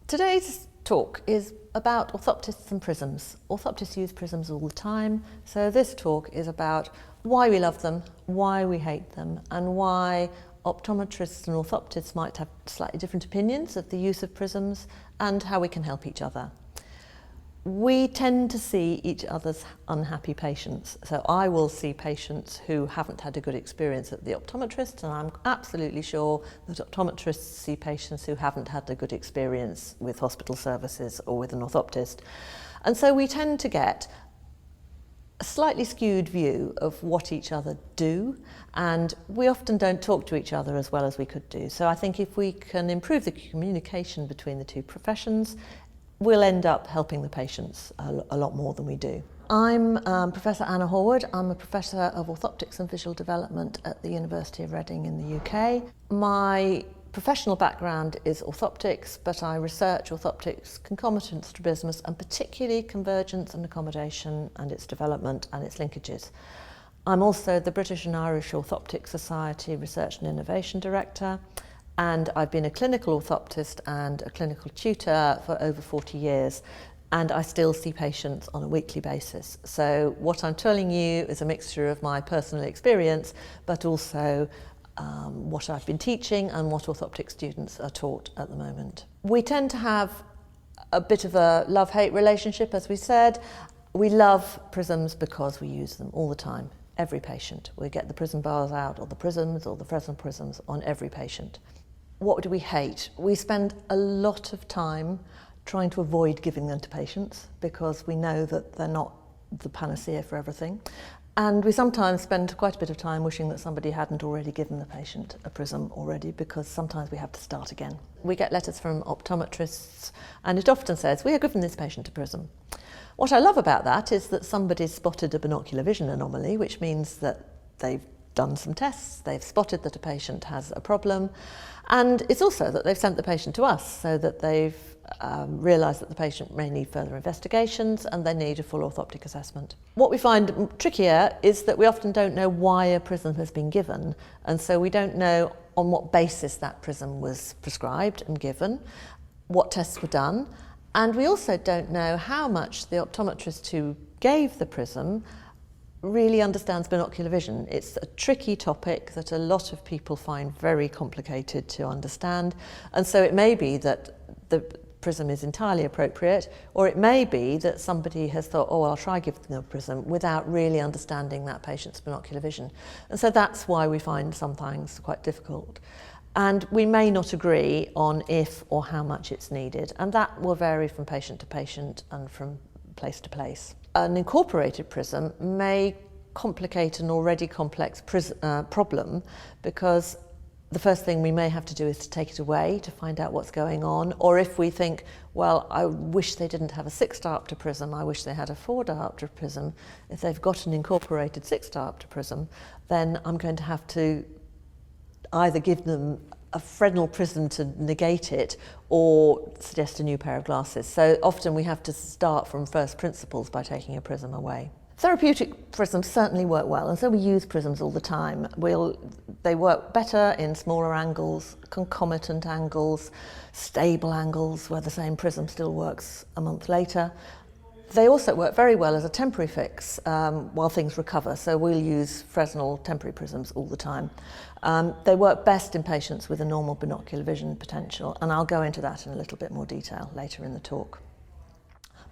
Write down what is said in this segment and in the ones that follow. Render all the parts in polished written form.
Today's talk is about orthoptists and prisms. Orthoptists use prisms all the time, so this talk is about why we love them, why we hate them, and why optometrists and orthoptists might have slightly different opinions of the use of prisms and how we can help each other. We tend to see each other's unhappy patients. So I will see patients who haven't had a good experience at the optometrist, and I'm absolutely sure that optometrists see patients who haven't had a good experience with hospital services or with an orthoptist. And so we tend to get a slightly skewed view of what each other do, and we often don't talk to each other as well as we could do. So I think if we can improve the communication between the two professions, we'll end up helping the patients a lot more than we do. I'm Professor Anna Horwood. I'm a Professor of Orthoptics and Visual Development at the University of Reading in the UK. My professional background is orthoptics, but I research orthoptics concomitant strabismus and particularly convergence and accommodation and its development and its linkages. I'm also the British and Irish Orthoptic Society Research and Innovation Director, and I've been a clinical orthoptist and a clinical tutor for over 40 years, and I still see patients on a weekly basis. So what I'm telling you is a mixture of my personal experience, but also what I've been teaching and what orthoptic students are taught at the moment. We tend to have a bit of a love-hate relationship, as we said. We love prisms because we use them all the time, every patient. We get the prism bars out, or the prisms, or the Fresnel prisms on every patient. What do we hate? We spend a lot of time trying to avoid giving them to patients because we know that they're not the panacea for everything. And we sometimes spend quite a bit of time wishing that somebody hadn't already given the patient a prism already, because sometimes we have to start again. We get letters from optometrists and it often says, "We have given this patient a prism." What I love about that is that somebody's spotted a binocular vision anomaly, which means that they've done some tests, they've spotted that a patient has a problem, and it's also that they've sent the patient to us so that they've realised that the patient may need further investigations and they need a full orthoptic assessment. What we find trickier is that we often don't know why a prism has been given, and so we don't know on what basis that prism was prescribed and given, what tests were done, and we also don't know how much the optometrist who gave the prism really understands binocular vision. It's a tricky topic that a lot of people find very complicated to understand, and so it may be that the prism is entirely appropriate, or it may be that somebody has thought, oh, I'll try giving them a prism without really understanding that patient's binocular vision. And so that's why we find some things quite difficult. And we may not agree on if or how much it's needed, and that will vary from patient to patient and from place to place. An incorporated prism may complicate an already complex problem, because the first thing we may have to do is to take it away to find out what's going on, or if we think, well, I wish they didn't have a 6-diopter prism, I wish they had a 4-diopter prism. If they've got an incorporated 6-diopter prism, then I'm going to have to either give them a Fresnel prism to negate it or suggest a new pair of glasses. So often we have to start from first principles by taking a prism away. Therapeutic prisms certainly work well, and so we use prisms all the time. They work better in smaller angles, concomitant angles, stable angles where the same prism still works a month later. They also work very well as a temporary fix while things recover, so we'll use Fresnel temporary prisms all the time. They work best in patients with a normal binocular vision potential, and I'll go into that in a little bit more detail later in the talk.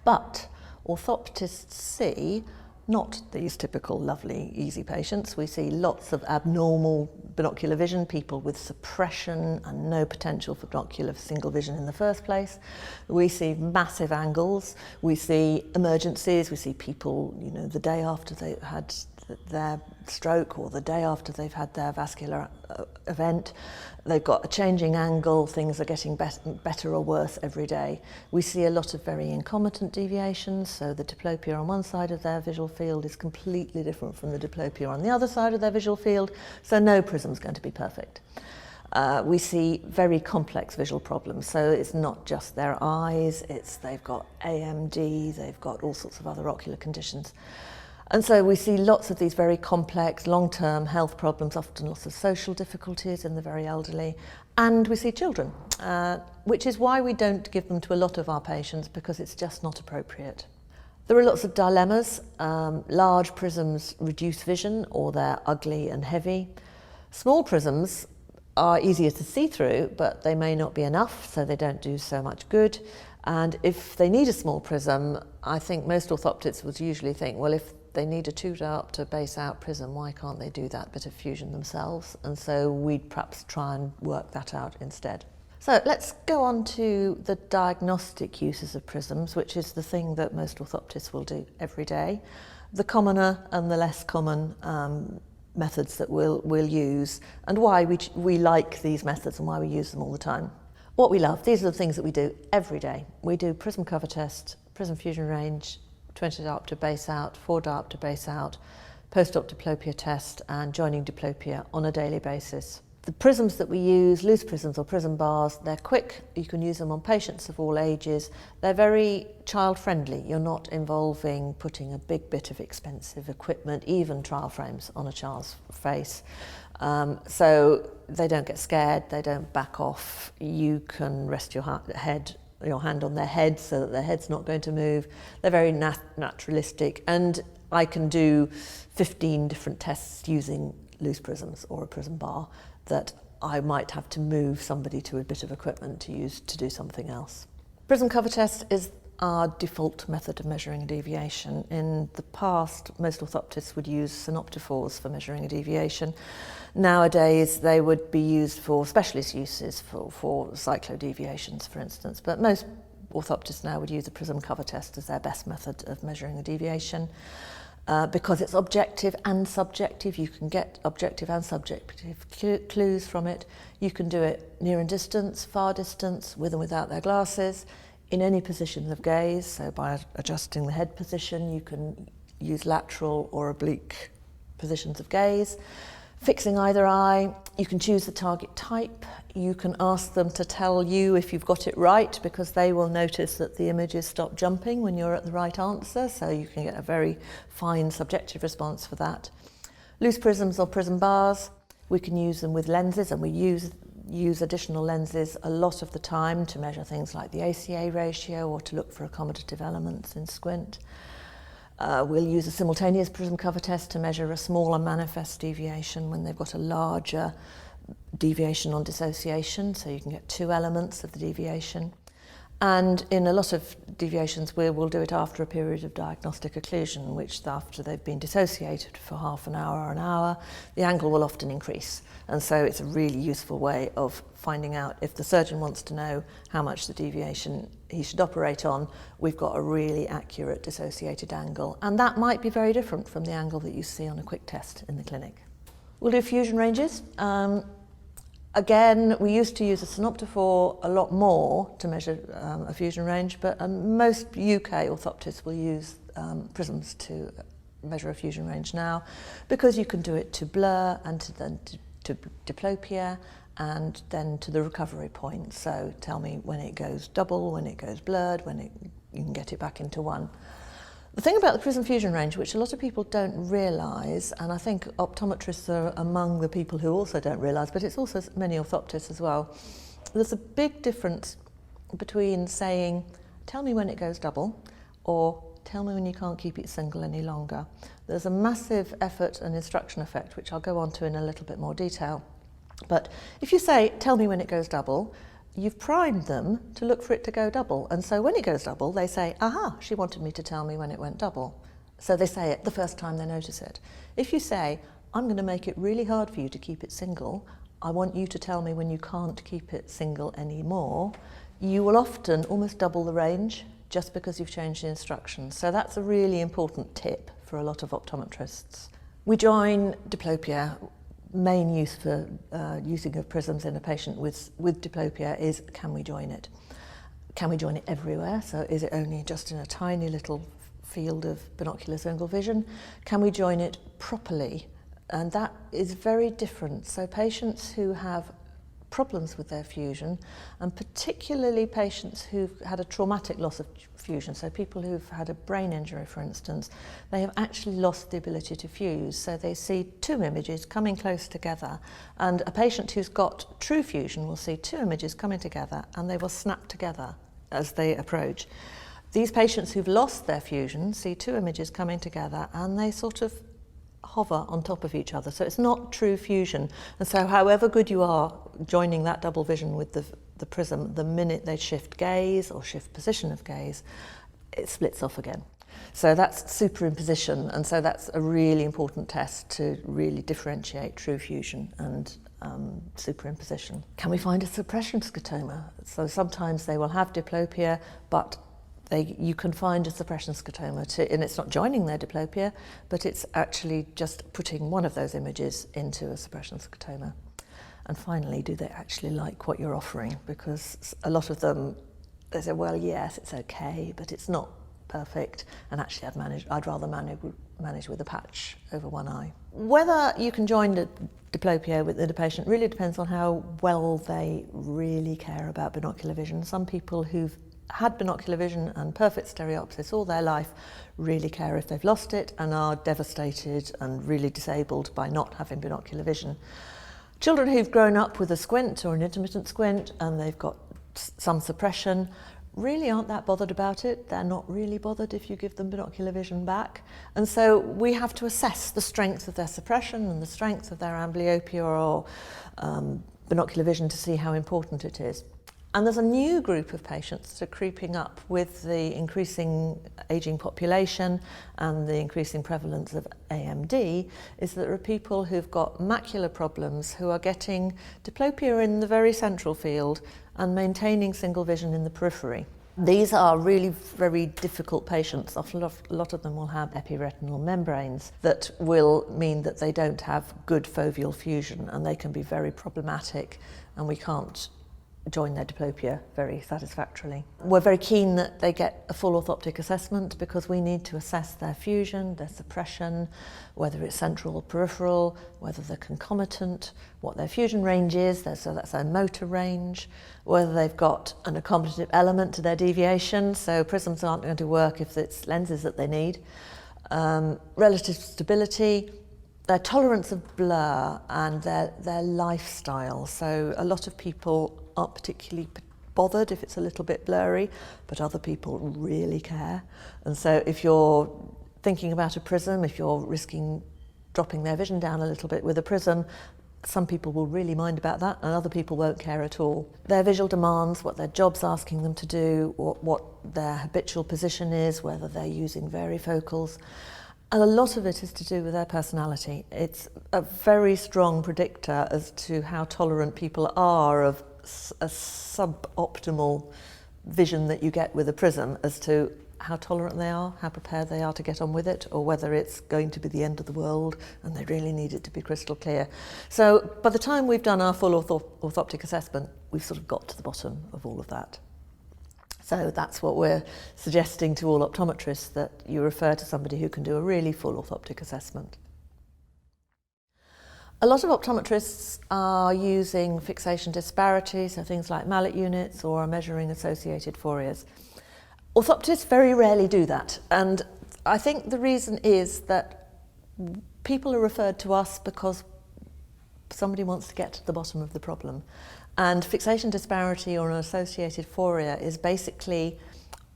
But orthoptists see not these typical lovely easy patients. We see lots of abnormal binocular vision, people with suppression and no potential for binocular single vision in the first place. We see massive angles, we see emergencies, we see people, the day after they had their stroke or the day after they've had their vascular event. They've got a changing angle, things are getting better or worse every day. We see a lot of very concomitant deviations, so the diplopia on one side of their visual field is completely different from the diplopia on the other side of their visual field, so no prism's going to be perfect. We see very complex visual problems, so it's not just their eyes, they've got AMD, they've got all sorts of other ocular conditions. And so we see lots of these very complex long-term health problems, often lots of social difficulties in the very elderly, And we see children, which is why we don't give them to a lot of our patients, because it's just not appropriate. There are lots of dilemmas. Large prisms reduce vision, or they're ugly and heavy. Small prisms are easier to see through, but they may not be enough, so they don't do so much good. And if they need a small prism, I think most orthoptists would usually think, well, if they need a 2 diopter base out prism, why can't they do that bit of fusion themselves? And so we'd perhaps try and work that out instead. So let's go on to the diagnostic uses of prisms, which is the thing that most orthoptists will do every day. The commoner and the less common methods that we'll use, and why we like these methods and why we use them all the time. What we love, these are the things that we do every day. We do prism cover test, prism fusion range, 20 diopter base out, 4 diopter base out, post-op diplopia test, and joining diplopia on a daily basis. The prisms that we use, loose prisms or prism bars, they're quick. You can use them on patients of all ages. They're very child-friendly. You're not involving putting a big bit of expensive equipment, even trial frames, on a child's face. So they don't get scared, they don't back off. You can rest your hand on their head so that their head's not going to move. They're very naturalistic, and I can do 15 different tests using loose prisms or a prism bar that I might have to move somebody to a bit of equipment to use to do something else. Prism cover test is our default method of measuring a deviation. In the past, most orthoptists would use synoptophores for measuring a deviation. Nowadays, they would be used for specialist uses, for cyclodeviations, for instance, but most orthoptists now would use a prism cover test as their best method of measuring a deviation. Because it's objective and subjective, you can get objective and subjective clues from it. You can do it near and distance, far distance, with and without their glasses, in any position of gaze. So by adjusting the head position, you can use lateral or oblique positions of gaze. Fixing either eye, you can choose the target type. You can ask them to tell you if you've got it right, because they will notice that the images stop jumping when you're at the right answer, so you can get a very fine subjective response for that. Loose prisms or prism bars, we can use them with lenses, and we use additional lenses a lot of the time to measure things like the ACA ratio or to look for accommodative elements in squint. We'll use a simultaneous prism cover test to measure a smaller manifest deviation when they've got a larger deviation on dissociation, so you can get 2 elements of the deviation. And in a lot of deviations, we'll do it after a period of diagnostic occlusion, which after they've been dissociated for half an hour or an hour, the angle will often increase. And so it's a really useful way of finding out if the surgeon wants to know how much the deviation he should operate on. We've got a really accurate dissociated angle, and that might be very different from the angle that you see on a quick test in the clinic. We'll do fusion ranges. Again, we used to use a synoptophore a lot more to measure a fusion range, but most UK orthoptists will use prisms to measure a fusion range now, because you can do it to blur and to diplopia and then to the recovery point. So tell me when it goes double, when it goes blurred, you can get it back into 1. The thing about the prism fusion range, which a lot of people don't realise, and I think optometrists are among the people who also don't realise, but it's also many orthoptists as well, there's a big difference between saying, tell me when it goes double, or tell me when you can't keep it single any longer. There's a massive effort and instruction effect, which I'll go on to in a little bit more detail. But if you say, tell me when it goes double, you've primed them to look for it to go double. And so when it goes double, they say, aha, she wanted me to tell me when it went double. So they say it the first time they notice it. If you say, I'm going to make it really hard for you to keep it single, I want you to tell me when you can't keep it single anymore, you will often almost double the range just because you've changed the instructions. So that's a really important tip for a lot of optometrists. We join diplopia. Main use for using of prisms in a patient with diplopia is, can we join it? Can we join it everywhere? So is it only just in a tiny little field of binocular single vision? Can we join it properly? And that is very different. So patients who have problems with their fusion, and particularly patients who've had a traumatic loss of fusion, so people who've had a brain injury, for instance, they have actually lost the ability to fuse. So they see two images coming close together, and a patient who's got true fusion will see two images coming together and they will snap together as they approach. These patients who've lost their fusion see two images coming together and they sort of hover on top of each other. So it's not true fusion. And so however good you are joining that double vision with the prism, the minute they shift gaze or shift position of gaze, it splits off again. So that's superimposition, and so that's a really important test to really differentiate true fusion and superimposition. Can we find a suppression scotoma? So sometimes they will have diplopia, but you can find a suppression scotoma and it's not joining their diplopia, but it's actually just putting one of those images into a suppression scotoma. And finally, do they actually like what you're offering? Because a lot of them, they say, well, yes, it's okay, but it's not perfect, and actually I'd rather manage with a patch over one eye. Whether you can join the diplopia with the patient really depends on how well they really care about binocular vision. Some people who've had binocular vision and perfect stereopsis all their life really care if they've lost it and are devastated and really disabled by not having binocular vision. Children who've grown up with a squint or an intermittent squint and they've got some suppression really aren't that bothered about it. They're not really bothered if you give them binocular vision back. And so we have to assess the strength of their suppression and the strength of their amblyopia or binocular vision to see how important it is. And there's a new group of patients that are creeping up with the increasing ageing population and the increasing prevalence of AMD, is that there are people who've got macular problems who are getting diplopia in the very central field and maintaining single vision in the periphery. These are really very difficult patients. Often a lot of them will have epiretinal membranes that will mean that they don't have good foveal fusion, and they can be very problematic, and we can't join their diplopia very satisfactorily. We're very keen that they get a full orthoptic assessment because we need to assess their fusion, their suppression, whether it's central or peripheral, whether they're concomitant, what their fusion range is, so that's their motor range, whether they've got an accommodative element to their deviation, so prisms aren't going to work if it's lenses that they need, relative stability, their tolerance of blur and their lifestyle. So a lot of people aren't particularly bothered if it's a little bit blurry, but other people really care. And so if you're thinking about a prism, if you're risking dropping their vision down a little bit with a prism, some people will really mind about that and other people won't care at all. Their visual demands, what their job's asking them to do, what their habitual position is, whether they're using varifocals. And a lot of it is to do with their personality. It's a very strong predictor as to how tolerant people are of a suboptimal vision that you get with a prism, as to how tolerant they are, how prepared they are to get on with it, or whether it's going to be the end of the world and they really need it to be crystal clear. So by the time we've done our full orthoptic assessment, we've sort of got to the bottom of all of that. So that's what we're suggesting to all optometrists, that you refer to somebody who can do a really full orthoptic assessment. A lot of optometrists are using fixation disparity, so things like mallet units, or are measuring associated forias. Orthoptists very rarely do that, and I think the reason is that people are referred to us because somebody wants to get to the bottom of the problem. And fixation disparity or an associated foria is basically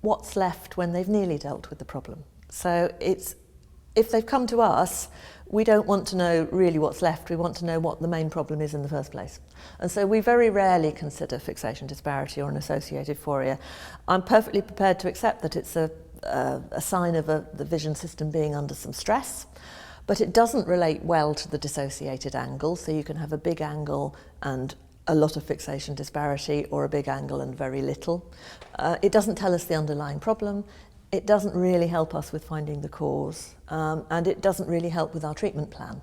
what's left when they've nearly dealt with the problem. So if they've come to us, we don't want to know really what's left, we want to know what the main problem is in the first place. And so we very rarely consider fixation disparity or an associated foria. I'm perfectly prepared to accept that it's a sign of the vision system being under some stress, but it doesn't relate well to the dissociated angle, so you can have a big angle and a lot of fixation disparity, or a big angle and very little. It doesn't tell us the underlying problem. It doesn't really help us with finding the cause, and it doesn't really help with our treatment plan.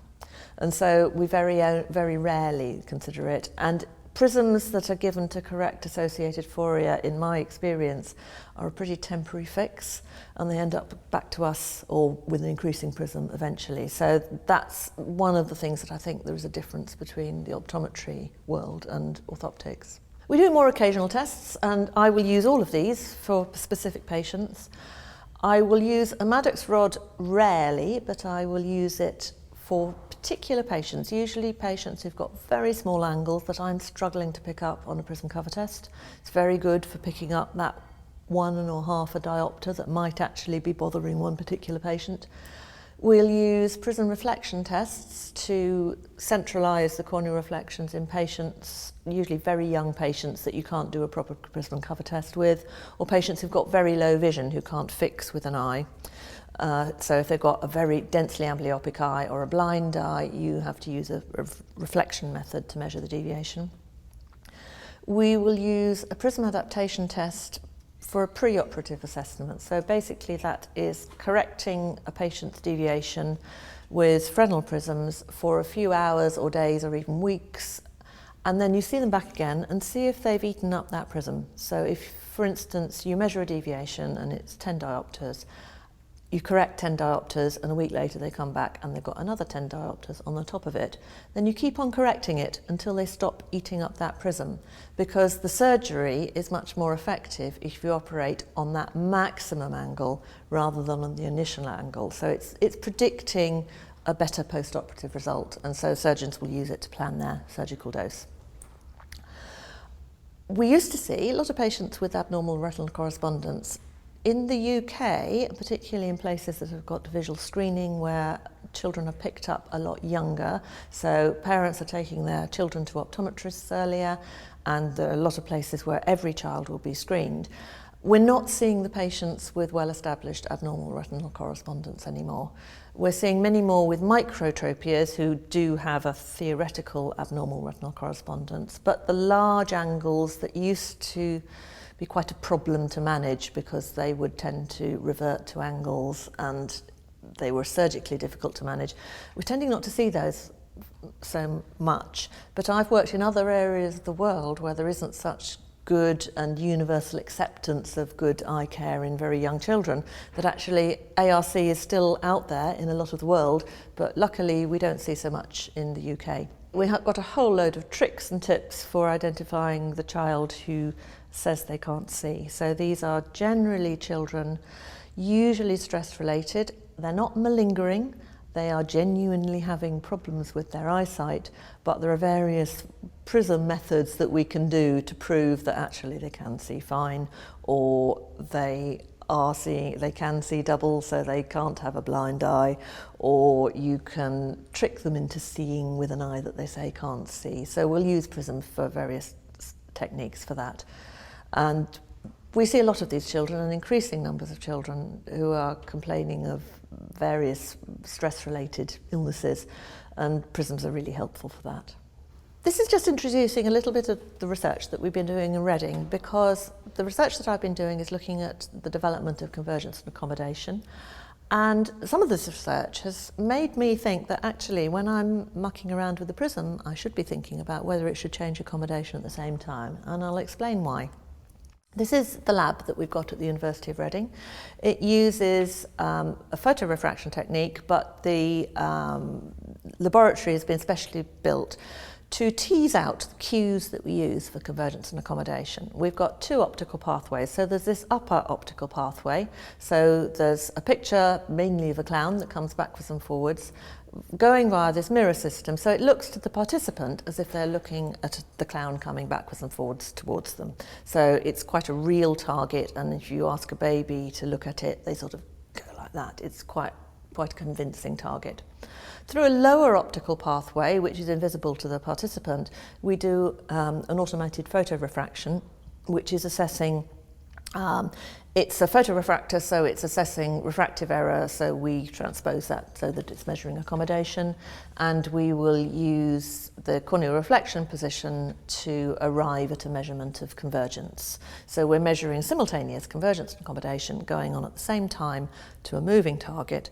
And so we very rarely consider it. And Prisms that are given to correct associated phoria, in my experience, are a pretty temporary fix, and they end up back to us or with an increasing prism eventually. So that's one of the things that I think there is a difference between the optometry world and orthoptics. We do more occasional tests, and I will use all of these for specific patients. I will use a Maddox rod rarely, but I will use it for particular patients, usually patients who've got very small angles that I'm struggling to pick up on a prism cover test. It's very good for picking up that 1.5 a diopter that might actually be bothering one particular patient. We'll use prism reflection tests to centralise the corneal reflections in patients, usually very young patients that you can't do a proper prism cover test with, or patients who've got very low vision who can't fix with an eye. So if they've got a very densely amblyopic eye or a blind eye, you have to use a reflection method to measure the deviation. We will use a prism adaptation test for a preoperative assessment. So basically that is correcting a patient's deviation with Fresnel prisms for a few hours or days or even weeks, and then you see them back again and see if they've eaten up that prism. So if, for instance, you measure a deviation and it's 10 diopters, you correct 10 diopters and a week later they come back and they've got another 10 diopters on the top of it, then you keep on correcting it until they stop eating up that prism, because the surgery is much more effective if you operate on that maximum angle rather than on the initial angle. So it's predicting a better post-operative result, and so surgeons will use it to plan their surgical dose. We used to see a lot of patients with abnormal retinal correspondence. In the UK, particularly in places that have got visual screening where children are picked up a lot younger, so parents are taking their children to optometrists earlier, and there are a lot of places where every child will be screened. We're not seeing the patients with well-established abnormal retinal correspondence anymore. We're seeing many more with microtropias who do have a theoretical abnormal retinal correspondence, but the large angles that used to be quite a problem to manage because they would tend to revert to angles and they were surgically difficult to manage. We're tending not to see those so much, but I've worked in other areas of the world where there isn't such good and universal acceptance of good eye care in very young children, that actually ARC is still out there in a lot of the world, but luckily we don't see so much in the UK. We have got a whole load of tricks and tips for identifying the child who says they can't see. So these are generally children, usually stress related. They're not malingering, they are genuinely having problems with their eyesight, but there are various prism methods that we can do to prove that actually they can see fine, or they can see double, so they can't have a blind eye, or you can trick them into seeing with an eye that they say can't see. So we'll use Prism for various techniques for that. And we see a lot of these children, and increasing numbers of children who are complaining of various stress-related illnesses, and Prisms are really helpful for that. This is just introducing a little bit of the research that we've been doing in Reading, because the research that I've been doing is looking at the development of convergence and accommodation. And some of this research has made me think that actually when I'm mucking around with the Prism, I should be thinking about whether it should change accommodation at the same time, and I'll explain why. This is the lab that we've got at the University of Reading. It uses a photorefraction technique, but the laboratory has been specially built to tease out the cues that we use for convergence and accommodation. We've got two optical pathways. So there's this upper optical pathway. So there's a picture mainly of a clown that comes backwards and forwards, going via this mirror system. So it looks to the participant as if they're looking at the clown coming backwards and forwards towards them. So it's quite a real target, and if you ask a baby to look at it, they sort of go like that. It's quite a convincing target. Through a lower optical pathway, which is invisible to the participant, we do an automated photorefraction, which is assessing, it's a photorefractor, so it's assessing refractive error, so we transpose that so that it's measuring accommodation, and we will use the corneal reflection position to arrive at a measurement of convergence. So we're measuring simultaneous convergence and accommodation going on at the same time to a moving target.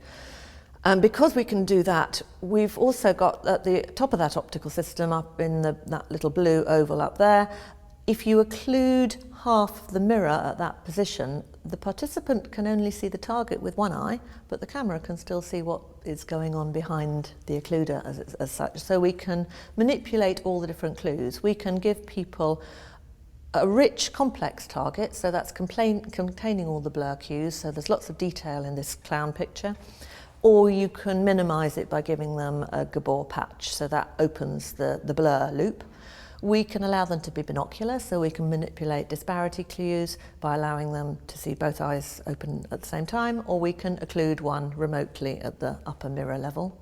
And because we can do that, we've also got at the top of that optical system, up in that little blue oval up there, if you occlude half the mirror at that position, the participant can only see the target with one eye, but the camera can still see what is going on behind the occluder as such. So we can manipulate all the different clues. We can give people a rich, complex target, so that's containing all the blur cues, so there's lots of detail in this clown picture. Or you can minimise it by giving them a Gabor patch, so that opens the blur loop. We can allow them to be binocular, so we can manipulate disparity clues by allowing them to see both eyes open at the same time, or we can occlude one remotely at the upper mirror level.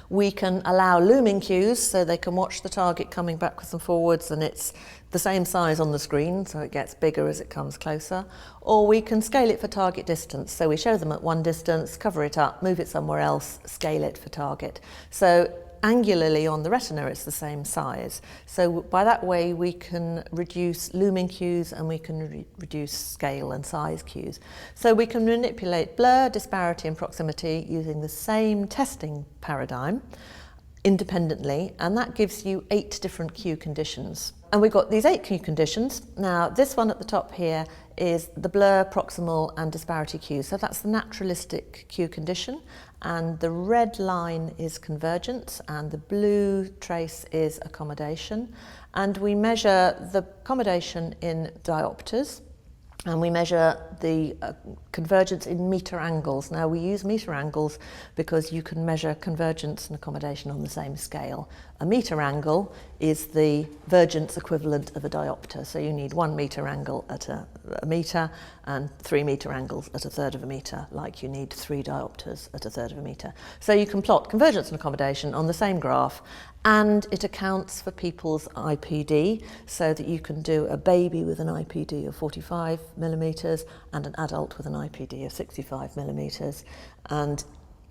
We can allow looming cues, so they can watch the target coming backwards and forwards, and it's the same size on the screen, so it gets bigger as it comes closer. Or we can scale it for target distance, so we show them at one distance, cover it up, move it somewhere else, scale it for target. So angularly on the retina it's the same size. So by that way we can reduce looming cues and we can reduce scale and size cues. So we can manipulate blur, disparity and proximity using the same testing paradigm independently, and that gives you 8 different cue conditions. And we've got these 8 cue conditions. Now this one at the top here is the blur, proximal and disparity cues. So that's the naturalistic cue condition, and the red line is convergence and the blue trace is accommodation. And we measure the accommodation in diopters, and we measure the convergence in meter angles. Now we use meter angles because you can measure convergence and accommodation on the same scale. A meter angle is the vergence equivalent of a diopter, so you need 1 meter angle at a meter and 3 meter angles at 1/3 of a meter, like you need 3 diopters at 1/3 of a meter. So you can plot convergence and accommodation on the same graph, and it accounts for people's IPD, so that you can do a baby with an IPD of 45 millimeters and an adult with an IPD of 65 millimeters, and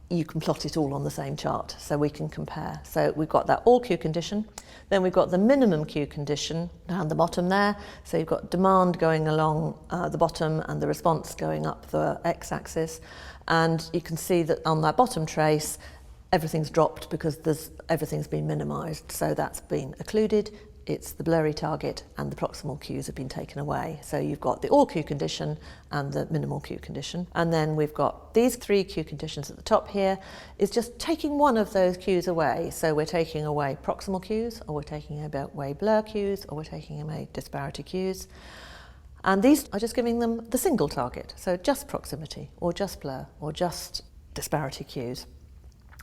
you can plot it all on the same chart, so we can compare. So we've got that all cue condition, then we've got the minimum cue condition down the bottom there, so you've got demand going along the bottom and the response going up the x-axis, and you can see that on that bottom trace everything's dropped because everything's been minimised, so that's been occluded, it's the blurry target, and the proximal cues have been taken away. So you've got the all cue condition and the minimal cue condition. And then we've got these 3 cue conditions at the top here, is just taking one of those cues away. So we're taking away proximal cues, or we're taking away blur cues, or we're taking away disparity cues. And these are just giving them the single target, so just proximity, or just blur, or just disparity cues.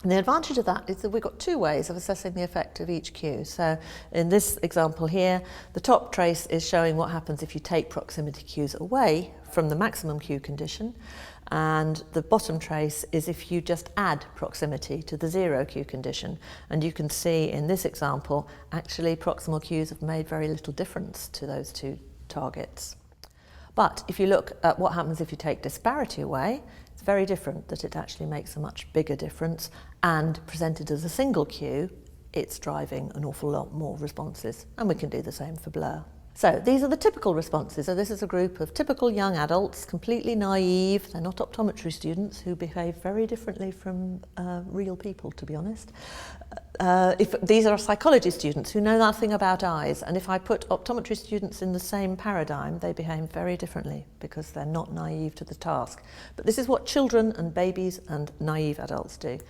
And the advantage of that is that we've got 2 ways of assessing the effect of each cue. So in this example here, the top trace is showing what happens if you take proximity cues away from the maximum cue condition, and the bottom trace is if you just add proximity to the 0 cue condition. And you can see in this example, actually proximal cues have made very little difference to those 2 targets. But if you look at what happens if you take disparity away, it's very different, that it actually makes a much bigger difference, and presented as a single cue, it's driving an awful lot more responses, and we can do the same for blur. So these are the typical responses. So this is a group of typical young adults, completely naive. They're not optometry students, who behave very differently from real people, to be honest. If these are psychology students who know nothing about eyes, and if I put optometry students in the same paradigm, they behave very differently because they're not naive to the task. But this is what children and babies and naive adults do.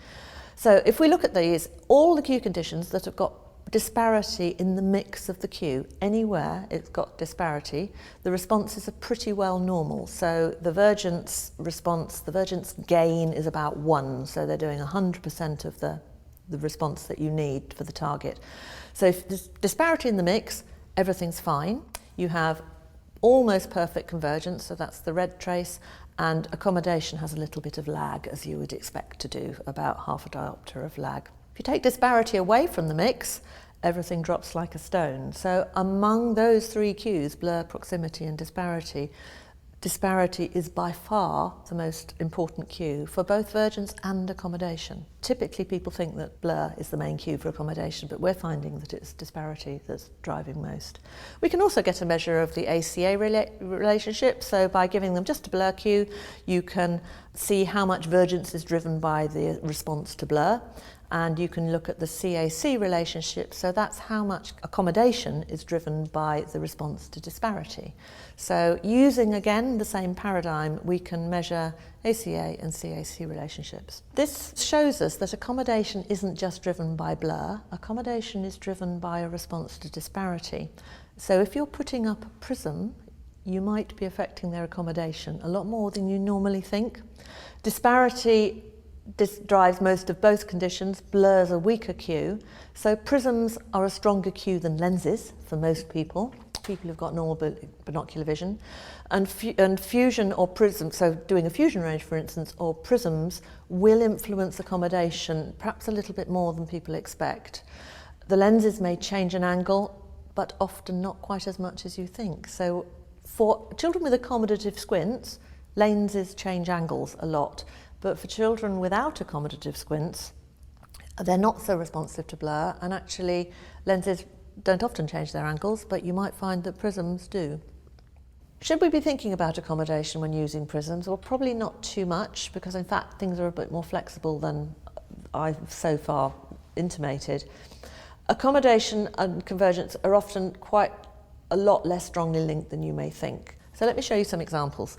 So if we look at these, all the cue conditions that have got disparity in the mix of the cue, anywhere it's got disparity, the responses are pretty well normal. So the vergence response, the vergence gain is about 1, so they're doing 100% of the response that you need for the target. So if there's disparity in the mix, everything's fine. You have almost perfect convergence, so that's the red trace, and accommodation has a little bit of lag, as you would expect to do, about half a diopter of lag. If you take disparity away from the mix, everything drops like a stone. So among those 3 cues, blur, proximity and disparity, disparity is by far the most important cue for both vergence and accommodation. Typically people think that blur is the main cue for accommodation, but we're finding that it's disparity that's driving most. We can also get a measure of the ACA relationship, so by giving them just a blur cue, you can see how much vergence is driven by the response to blur, and you can look at the CAC relationship, so that's how much accommodation is driven by the response to disparity. So using again the same paradigm, we can measure ACA and CAC relationships. This shows us that accommodation isn't just driven by blur, accommodation is driven by a response to disparity. So if you're putting up a prism, you might be affecting their accommodation a lot more than you normally think. Disparity drives most of both conditions, blur's a weaker cue, so prisms are a stronger cue than lenses for most people who've got normal binocular vision, and fusion or prism, so doing a fusion range for instance, or prisms will influence accommodation perhaps a little bit more than people expect. The lenses may change an angle, but often not quite as much as you think. So for children with accommodative squints, lenses change angles a lot. But for children without accommodative squints, they're not so responsive to blur, and actually lenses don't often change their angles, but you might find that prisms do. Should we be thinking about accommodation when using prisms? Well, probably not too much, because in fact things are a bit more flexible than I've so far intimated. Accommodation and convergence are often quite a lot less strongly linked than you may think. So let me show you some examples.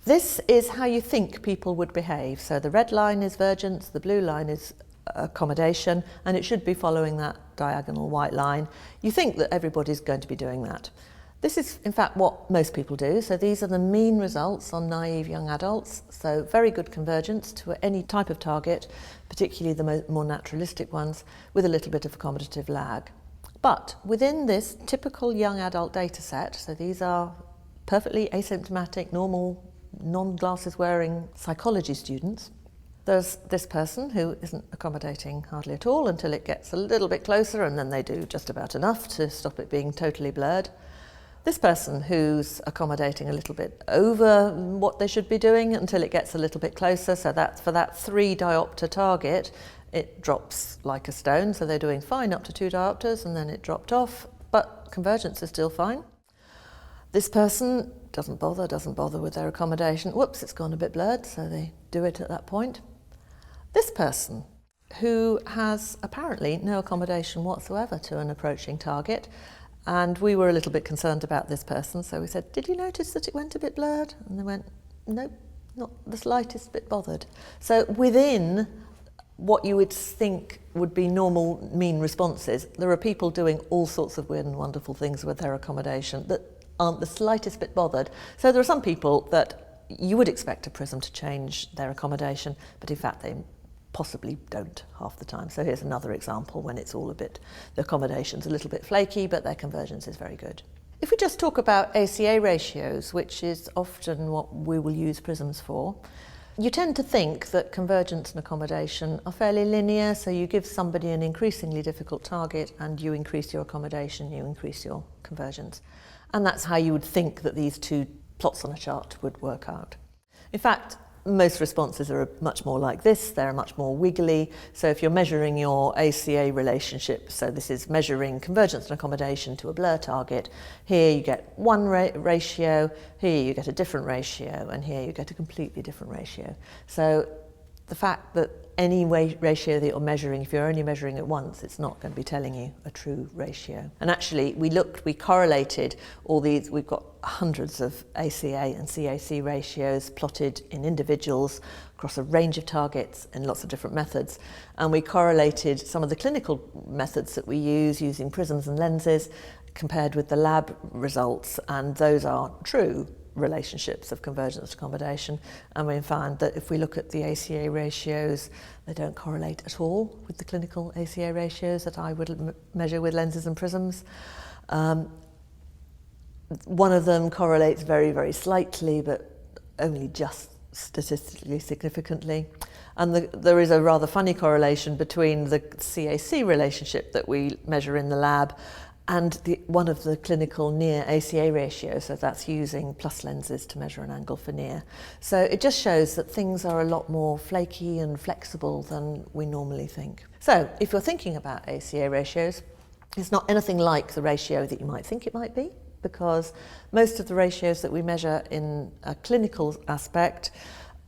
This is how you think people would behave. So the red line is vergence, the blue line is accommodation, and it should be following that diagonal white line. You think that everybody's going to be doing that. This is in fact what most people do. So these are the mean results on naive young adults. So very good convergence to any type of target, particularly the more naturalistic ones, with a little bit of accommodative lag. But within this typical young adult data set, so these are perfectly asymptomatic, normal, non-glasses wearing psychology students. There's this person who isn't accommodating hardly at all until it gets a little bit closer, and then they do just about enough to stop it being totally blurred. This person who's accommodating a little bit over what they should be doing until it gets a little bit closer, so that's for that 3 diopter target, it drops like a stone, so they're doing fine up to 2 diopters, and then it dropped off, but convergence is still fine. This person doesn't bother with their accommodation. Whoops, it's gone a bit blurred, so they do it at that point. This person, who has apparently no accommodation whatsoever to an approaching target, and we were a little bit concerned about this person, so we said, did you notice that it went a bit blurred? And they went, nope, not the slightest bit bothered. So within what you would think would be normal mean responses, there are people doing all sorts of weird and wonderful things with their accommodation that aren't the slightest bit bothered. So there are some people that you would expect a prism to change their accommodation, but in fact they possibly don't half the time. So here's another example when it's all a bit, the accommodation's a little bit flaky, but their convergence is very good. If we just talk about ACA ratios, which is often what we will use prisms for, you tend to think that convergence and accommodation are fairly linear, so you give somebody an increasingly difficult target and you increase your accommodation, you increase your convergence. And that's how you would think that these two plots on a chart would work out. In fact, most responses are much more like this. They're much more wiggly. So if you're measuring your ACA relationship, so this is measuring convergence and accommodation to a blur target, here you get one ratio, here you get a different ratio, and here you get a completely different ratio. So the fact that any ratio that you're measuring, if you're only measuring it once, it's not going to be telling you a true ratio. And actually, we correlated all these, we've got hundreds of ACA and CAC ratios plotted in individuals across a range of targets and lots of different methods. And we correlated some of the clinical methods that we use using prisms and lenses compared with the lab results, and those are true relationships of convergence to accommodation, and we found that if we look at the ACA ratios, they don't correlate at all with the clinical ACA ratios that I would measure with lenses and prisms. One of them correlates very, very slightly, but only just statistically significantly. And there is a rather funny correlation between the CAC relationship that we measure in the lab and one of the clinical near ACA ratios, so that's using plus lenses to measure an angle for near. So it just shows that things are a lot more flaky and flexible than we normally think. So if you're thinking about ACA ratios, it's not anything like the ratio that you might think it might be, because most of the ratios that we measure in a clinical aspect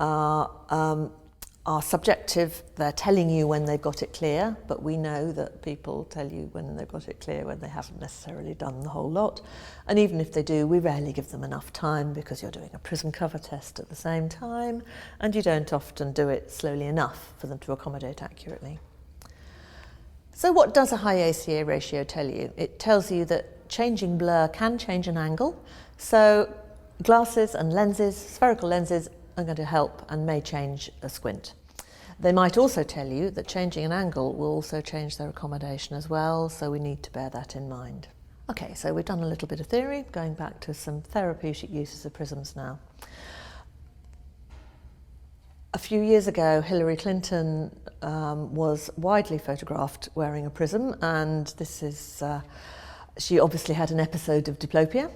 are subjective. They're telling you when they've got it clear, but we know that people tell you when they've got it clear when they haven't necessarily done the whole lot. And even if they do, we rarely give them enough time because you're doing a Prism cover test at the same time, and you don't often do it slowly enough for them to accommodate accurately. So what does a high ACA ratio tell you? It tells you that changing blur can change an angle. So glasses and lenses, spherical lenses, are going to help and may change a squint. They might also tell you that changing an angle will also change their accommodation as well, so we need to bear that in mind. Okay, so we've done a little bit of theory, going back to some therapeutic uses of prisms now. A few years ago, Hillary Clinton was widely photographed wearing a prism, and this is, she obviously had an episode of diplopia,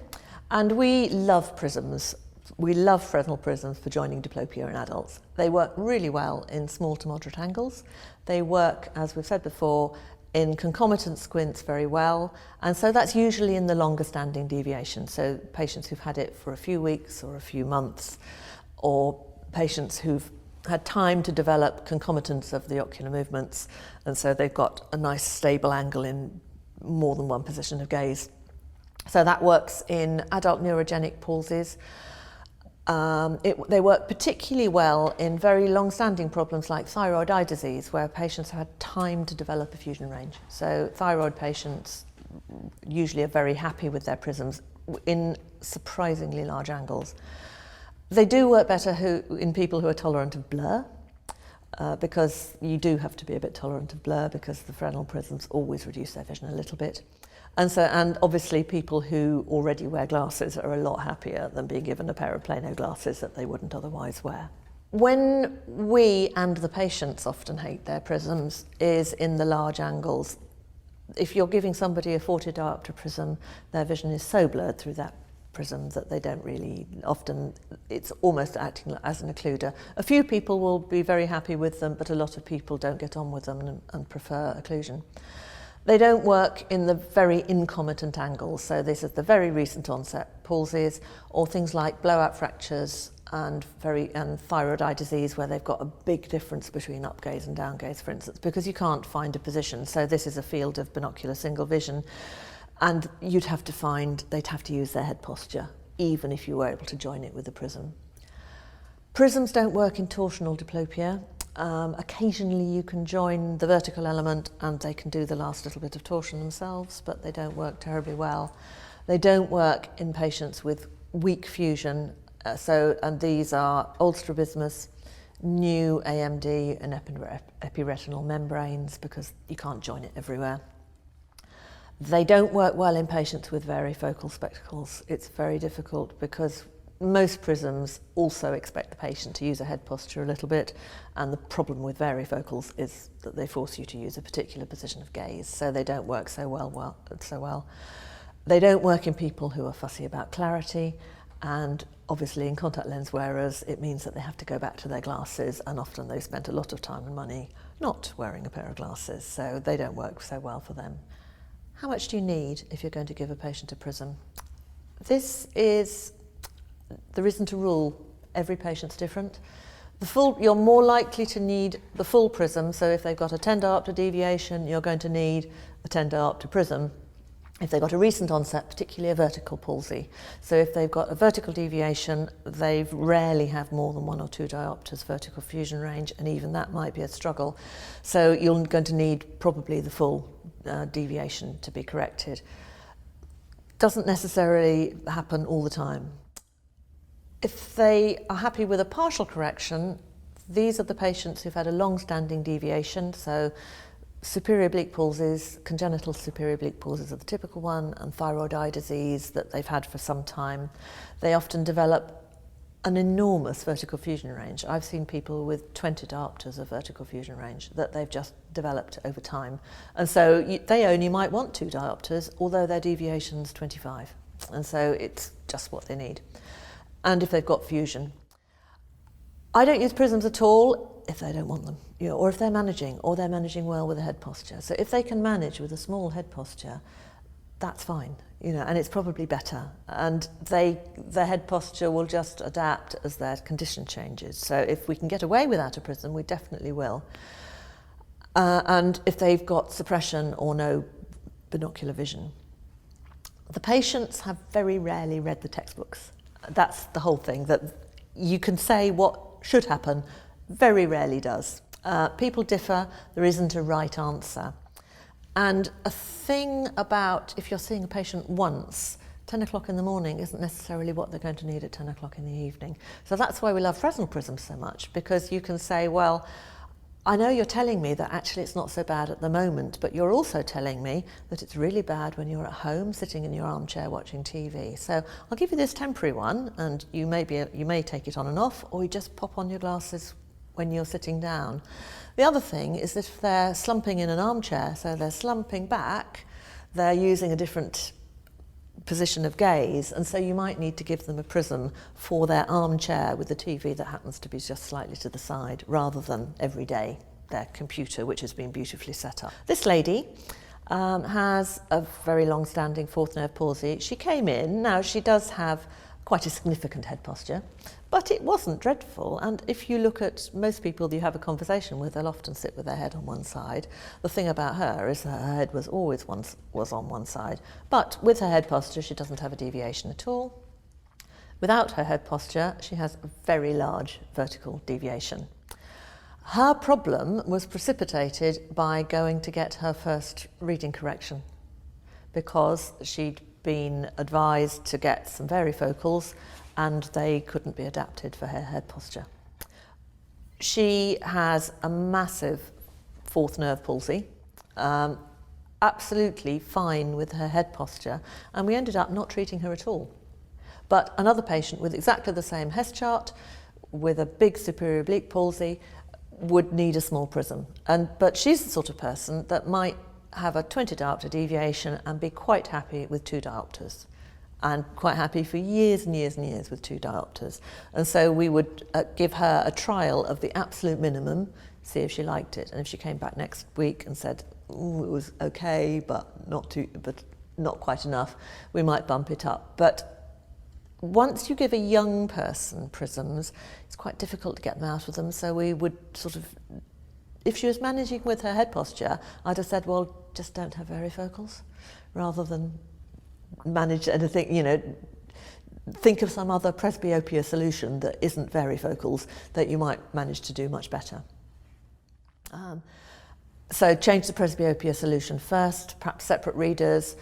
and we love prisms. We love Fresnel prisms for joining diplopia in adults. They work really well in small to moderate angles. They work, as we've said before, in concomitant squints very well, and so that's usually in the longer standing deviation. So patients who've had it for a few weeks or a few months, or patients who've had time to develop concomitance of the ocular movements, and so they've got a nice stable angle in more than one position of gaze. So that works in adult neurogenic palsies. They work particularly well in very long-standing problems like thyroid eye disease, where patients have had time to develop a fusion range. So thyroid patients usually are very happy with their prisms in surprisingly large angles. They do work better in people who are tolerant of blur, because you do have to be a bit tolerant of blur because the Fresnel prisms always reduce their vision a little bit. And obviously people who already wear glasses are a lot happier than being given a pair of Plano glasses that they wouldn't otherwise wear. When we and the patients often hate their prisms is in the large angles. If you're giving somebody a 40 diopter prism, their vision is so blurred through that prism that they don't really, often it's almost acting as an occluder. A few people will be very happy with them, but a lot of people don't get on with them and prefer occlusion. They don't work in the very incomitant angles, so this is the very recent onset palsies, or things like blowout fractures and thyroid eye disease, where they've got a big difference between up gaze and down gaze, for instance, because you can't find a position. So this is a field of binocular single vision, and they'd have to use their head posture, even if you were able to join it with a prism. Prisms don't work in torsional diplopia. Occasionally you can join the vertical element and they can do the last little bit of torsion themselves, but they don't work terribly well. They don't work in patients with weak fusion, and these are old strabismus, new AMD and epiretinal membranes, because you can't join it everywhere. They don't work well in patients with varifocal spectacles. It's very difficult because most prisms also expect the patient to use a head posture a little bit, and the problem with varifocals is that they force you to use a particular position of gaze, so they don't work so well. They don't work in people who are fussy about clarity, and obviously in contact lens wearers it means that they have to go back to their glasses, and often they've spent a lot of time and money not wearing a pair of glasses, so they don't work so well for them. How much do you need if you're going to give a patient a prism? There isn't a rule. Every patient's different. You're more likely to need the full prism, so if they've got a 10 diopter deviation, you're going to need a 10 diopter prism. If they've got a recent onset, particularly a vertical palsy. So if they've got a vertical deviation, they rarely have more than 1 or 2 diopters vertical fusion range, and even that might be a struggle. So you're going to need probably the full deviation to be corrected. Doesn't necessarily happen all the time. If they are happy with a partial correction, these are the patients who've had a long-standing deviation, so superior oblique palsies, congenital superior oblique palsies are the typical one, and thyroid eye disease that they've had for some time. They often develop an enormous vertical fusion range. I've seen people with 20 diopters of vertical fusion range that they've just developed over time. And so they only might want 2 diopters, although their deviation's 25. And so it's just what they need. And if they've got fusion. I don't use prisms at all if they don't want them, or if they're managing, or they're managing well with a head posture. So if they can manage with a small head posture, that's fine, and it's probably better. And their head posture will just adapt as their condition changes. So if we can get away without a prism, we definitely will. And if they've got suppression or no binocular vision. The patients have very rarely read the textbooks. That's the whole thing, that you can say what should happen, very rarely does. People differ, there isn't a right answer. And a thing about if you're seeing a patient once, 10 o'clock in the morning isn't necessarily what they're going to need at 10 o'clock in the evening. So that's why we love Fresnel prisms so much, because you can say, well, I know you're telling me that actually it's not so bad at the moment, but you're also telling me that it's really bad when you're at home sitting in your armchair watching TV. So I'll give you this temporary one, and you may take it on and off, or you just pop on your glasses when you're sitting down. The other thing is that if they're slumping in an armchair, so they're slumping back, they're using a different position of gaze, and so you might need to give them a prism for their armchair with the TV that happens to be just slightly to the side, rather than every day their computer, which has been beautifully set up. This lady has a very long-standing fourth nerve palsy. She came in, now she does have quite a significant head posture, but it wasn't dreadful. And if you look at most people you have a conversation with, they'll often sit with their head on one side. The thing about her is that her head was always was on one side, but with her head posture she doesn't have a deviation at all. Without her head posture she has a very large vertical deviation. Her problem was precipitated by going to get her first reading correction, because she'd been advised to get some varifocals and they couldn't be adapted for her head posture. She has a massive fourth nerve palsy, absolutely fine with her head posture, and we ended up not treating her at all. But another patient with exactly the same Hess chart, with a big superior oblique palsy, would need a small prism. But she's the sort of person that might have a 20 diopter deviation and be quite happy with 2 diopters, and quite happy for years and years and years with 2 diopters. And so we would give her a trial of the absolute minimum, see if she liked it, and if she came back next week and said, ooh, it was okay, but not quite enough, we might bump it up. But once you give a young person prisms, it's quite difficult to get them out of them, so we would sort of, if she was managing with her head posture, I'd have said, well, just don't have varifocals, rather than manage anything, think of some other presbyopia solution that isn't varifocals that you might manage to do much better. So change the presbyopia solution first, perhaps separate readers.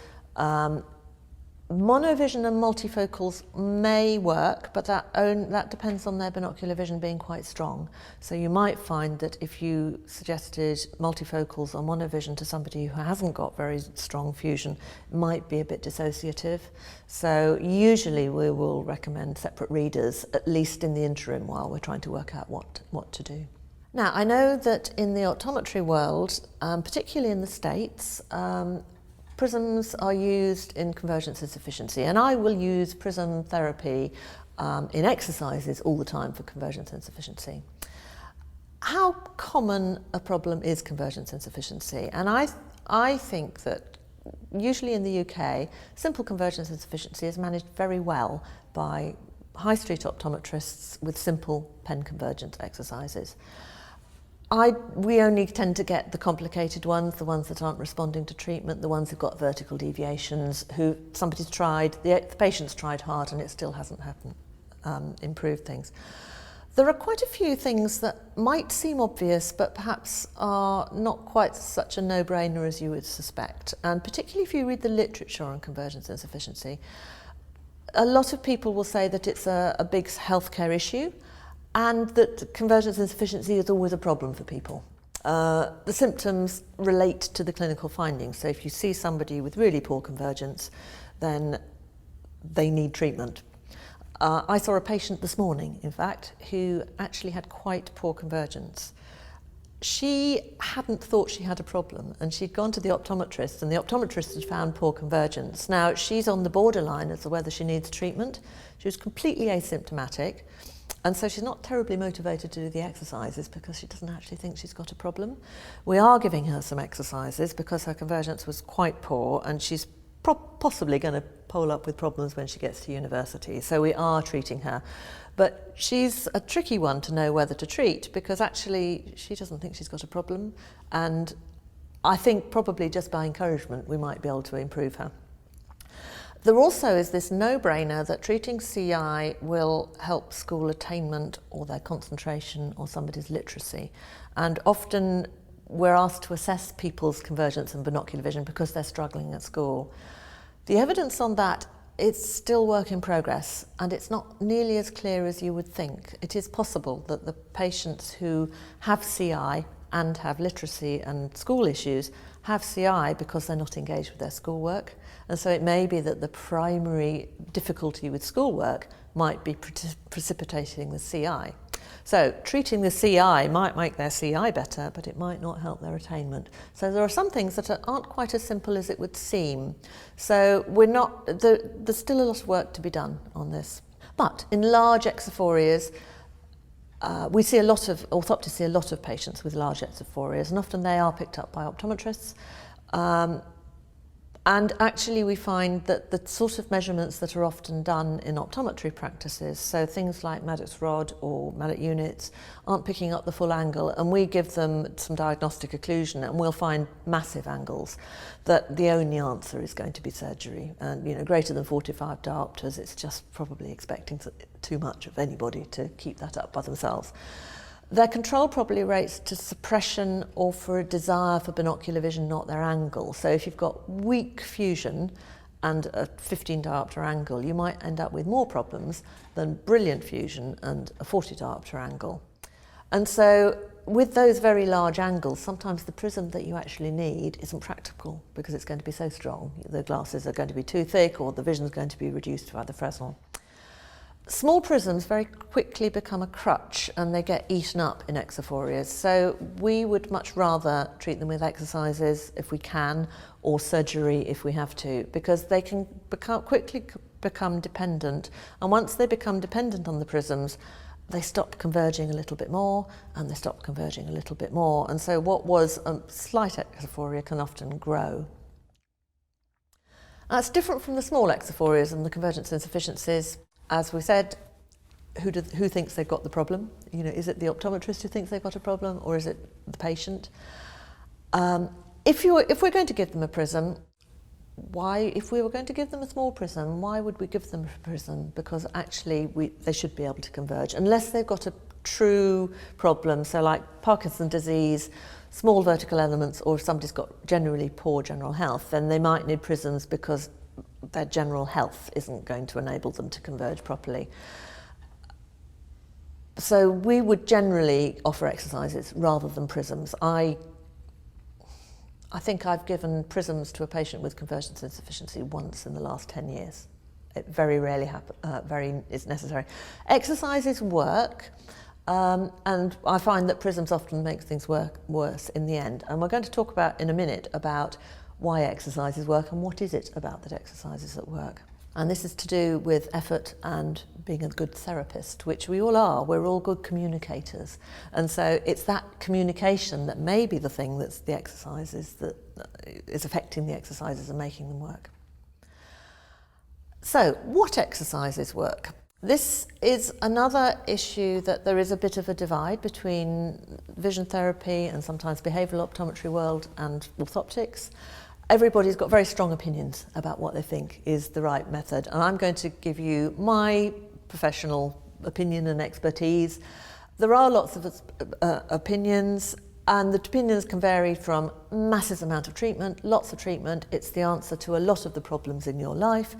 Monovision and multifocals may work, but that depends on their binocular vision being quite strong. So you might find that if you suggested multifocals or monovision to somebody who hasn't got very strong fusion, it might be a bit dissociative. So usually we will recommend separate readers, at least in the interim, while we're trying to work out what to do. Now, I know that in the optometry world, particularly in the States, prisms are used in convergence insufficiency, and I will use prism therapy in exercises all the time for convergence insufficiency. How common a problem is convergence insufficiency? And I think that usually in the UK, simple convergence insufficiency is managed very well by high street optometrists with simple pen convergent exercises. We only tend to get the complicated ones, the ones that aren't responding to treatment, the ones who've got vertical deviations, who somebody's tried, the patient's tried hard and it still hasn't improved things. There are quite a few things that might seem obvious, but perhaps are not quite such a no-brainer as you would suspect. And particularly if you read the literature on convergence insufficiency, a lot of people will say that it's a big healthcare issue, and that convergence insufficiency is always a problem for people. The symptoms relate to the clinical findings. So if you see somebody with really poor convergence, then they need treatment. I saw a patient this morning, in fact, who actually had quite poor convergence. She hadn't thought she had a problem, and she'd gone to the optometrist, and the optometrist had found poor convergence. Now, she's on the borderline as to whether she needs treatment. She was completely asymptomatic, and so she's not terribly motivated to do the exercises because she doesn't actually think she's got a problem. We are giving her some exercises because her convergence was quite poor, and she's possibly going to pole up with problems when she gets to university, so we are treating her. But she's a tricky one to know whether to treat because actually she doesn't think she's got a problem, and I think probably just by encouragement we might be able to improve her. There also is this no-brainer that treating CI will help school attainment or their concentration or somebody's literacy, and often we're asked to assess people's convergence and binocular vision because they're struggling at school. The evidence on that, it's still work in progress, and it's not nearly as clear as you would think. It is possible that the patients who have CI and have literacy and school issues have CI because they're not engaged with their schoolwork, and so it may be that the primary difficulty with schoolwork might be precipitating the CI. So treating the CI might make their CI better, but it might not help their attainment. So there are some things that aren't quite as simple as it would seem. So there's still a lot of work to be done on this. But in large exophorias, orthoptists see a lot of patients with large exophorias, and often they are picked up by optometrists. And actually we find that the sort of measurements that are often done in optometry practices, so things like Maddox rod or Mallet units, aren't picking up the full angle, and we give them some diagnostic occlusion and we'll find massive angles that the only answer is going to be surgery. And greater than 45 diopters, it's just probably expecting too much of anybody to keep that up by themselves. Their control probably rates to suppression or for a desire for binocular vision, not their angle. So if you've got weak fusion and a 15 diopter angle, you might end up with more problems than brilliant fusion and a 40 diopter angle. And so with those very large angles, sometimes the prism that you actually need isn't practical because it's going to be so strong. The glasses are going to be too thick or the vision is going to be reduced by the Fresnel. Small prisms very quickly become a crutch and they get eaten up in exophorias. So we would much rather treat them with exercises if we can, or surgery if we have to, because they can quickly become dependent. And once they become dependent on the prisms, they stop converging a little bit more and they stop converging a little bit more. And so what was a slight exophoria can often grow. That's different from the small exophorias and the convergence insufficiencies. As we said, who thinks they've got the problem? Is it the optometrist who thinks they've got a problem, or is it the patient? If we're going to give them a prism, if we were going to give them a small prism, why would we give them a prism? Because actually they should be able to converge, unless they've got a true problem. So like Parkinson's disease, small vertical elements, or if somebody's got generally poor general health, then they might need prisms because their general health isn't going to enable them to converge properly. So we would generally offer exercises rather than prisms. I think I've given prisms to a patient with convergence insufficiency once in the last 10 years. It very rarely is necessary. Exercises work, and I find that prisms often make things work worse in the end. And we're going to talk about in a minute about why exercises work and what is it about that exercises that work. And this is to do with effort and being a good therapist, which we all are. We're all good communicators. And so it's that communication that may be the thing that's the exercises that is affecting the exercises and making them work. So what exercises work? This is another issue that there is a bit of a divide between vision therapy and sometimes behavioural optometry world and orthoptics. Everybody's got very strong opinions about what they think is the right method, and I'm going to give you my professional opinion and expertise. There are lots of opinions, and the opinions can vary from massive amount of treatment, lots of treatment, it's the answer to a lot of the problems in your life,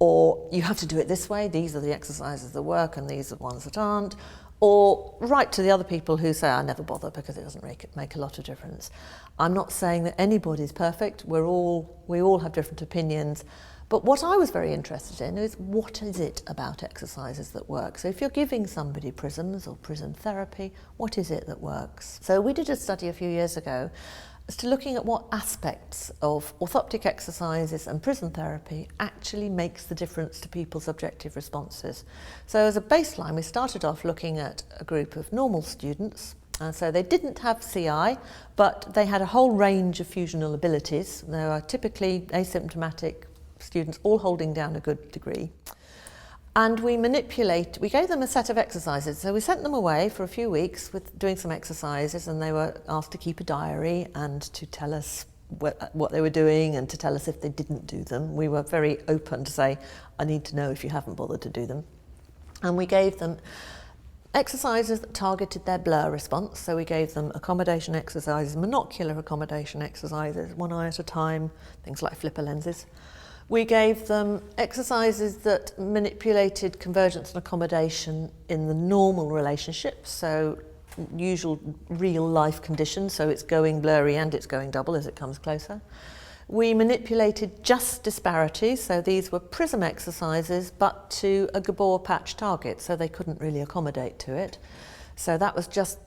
or you have to do it this way, these are the exercises that work and these are the ones that aren't, or right to the other people who say, I never bother because it doesn't make a lot of difference. I'm not saying that anybody's perfect. We all have different opinions, But what I was very interested in is what is it about exercises that work? So if you're giving somebody prisms or prism therapy, what is it that works? So we did a study a few years ago as to looking at what aspects of orthoptic exercises and prism therapy actually makes the difference to people's objective responses. So as a baseline, we started off looking at a group of normal students. And so they didn't have CI, but they had a whole range of fusional abilities. They are typically asymptomatic students, all holding down a good degree. And we gave them a set of exercises. So we sent them away for a few weeks with doing some exercises, and they were asked to keep a diary and to tell us what they were doing and to tell us if they didn't do them. We were very open to say, I need to know if you haven't bothered to do them. And we gave them exercises that targeted their blur response. So we gave them accommodation exercises, monocular accommodation exercises, one eye at a time, things like flipper lenses. We gave them exercises that manipulated convergence and accommodation in the normal relationship, so usual real life conditions, so it's going blurry and it's going double as it comes closer. We manipulated just disparity, so these were prism exercises but to a Gabor patch target, so they couldn't really accommodate to it. So that was just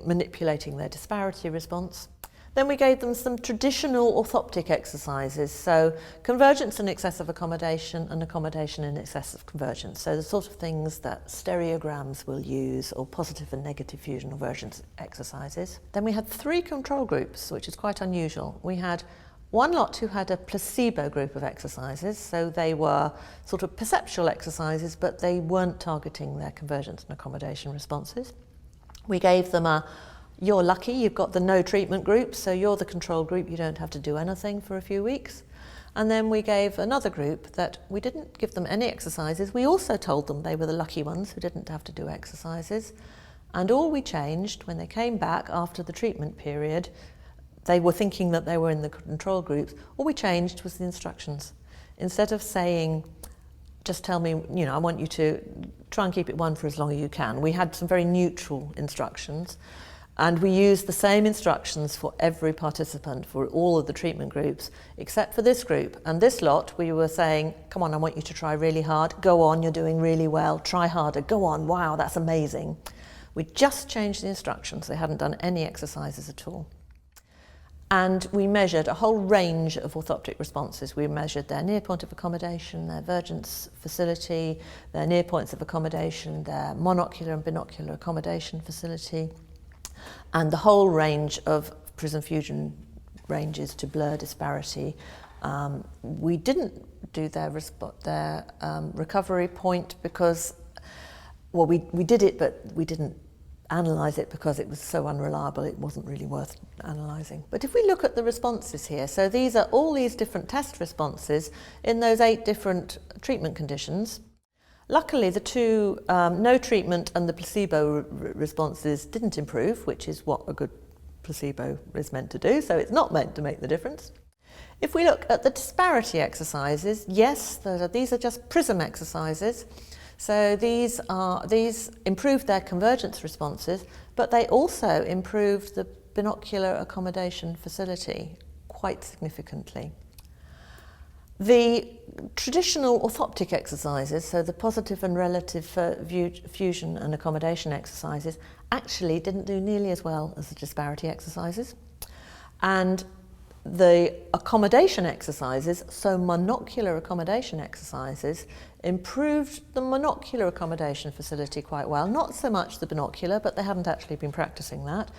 manipulating their disparity response. Then we gave them some traditional orthoptic exercises, so convergence in excess of accommodation and accommodation in excess of convergence. So the sort of things that stereograms will use, or positive and negative fusion convergence exercises. Then we had 3 control groups, which is quite unusual. We had one lot who had a placebo group of exercises, so they were sort of perceptual exercises, but they weren't targeting their convergence and accommodation responses. We gave them you're lucky, you've got the no treatment group, so you're the control group, you don't have to do anything for a few weeks. And then we gave another group that we didn't give them any exercises. We also told them they were the lucky ones who didn't have to do exercises. And all we changed when they came back after the treatment period, they were thinking that they were in the control groups, all we changed was the instructions. Instead of saying, just tell me, I want you to try and keep it 1 for as long as you can, we had some very neutral instructions. And we used the same instructions for every participant for all of the treatment groups, except for this group. And this lot, we were saying, come on, I want you to try really hard. Go on, you're doing really well. Try harder. Go on, wow, that's amazing. We just changed the instructions. They hadn't done any exercises at all. And we measured a whole range of orthoptic responses. We measured their near point of accommodation, their vergence facility, their near points of accommodation, their monocular and binocular accommodation facility, and the whole range of prism fusion ranges to blur disparity. We didn't do their recovery point because, well, we did it, but we didn't analyse it because it was so unreliable, it wasn't really worth analysing. But if we look at the responses here, so these are all these different test responses in those 8 different treatment conditions. Luckily, the 2 no treatment and the placebo responses didn't improve, which is what a good placebo is meant to do, so it's not meant to make the difference. If we look at the disparity exercises, yes, these are just prism exercises. So these improved their convergence responses, but they also improved the binocular accommodation facility quite significantly. The traditional orthoptic exercises, so the positive and relative fusion and accommodation exercises, actually didn't do nearly as well as the disparity exercises. And the accommodation exercises, so monocular accommodation exercises, improved the monocular accommodation facility quite well. Not so much the binocular, but they hadn't actually been practicing that.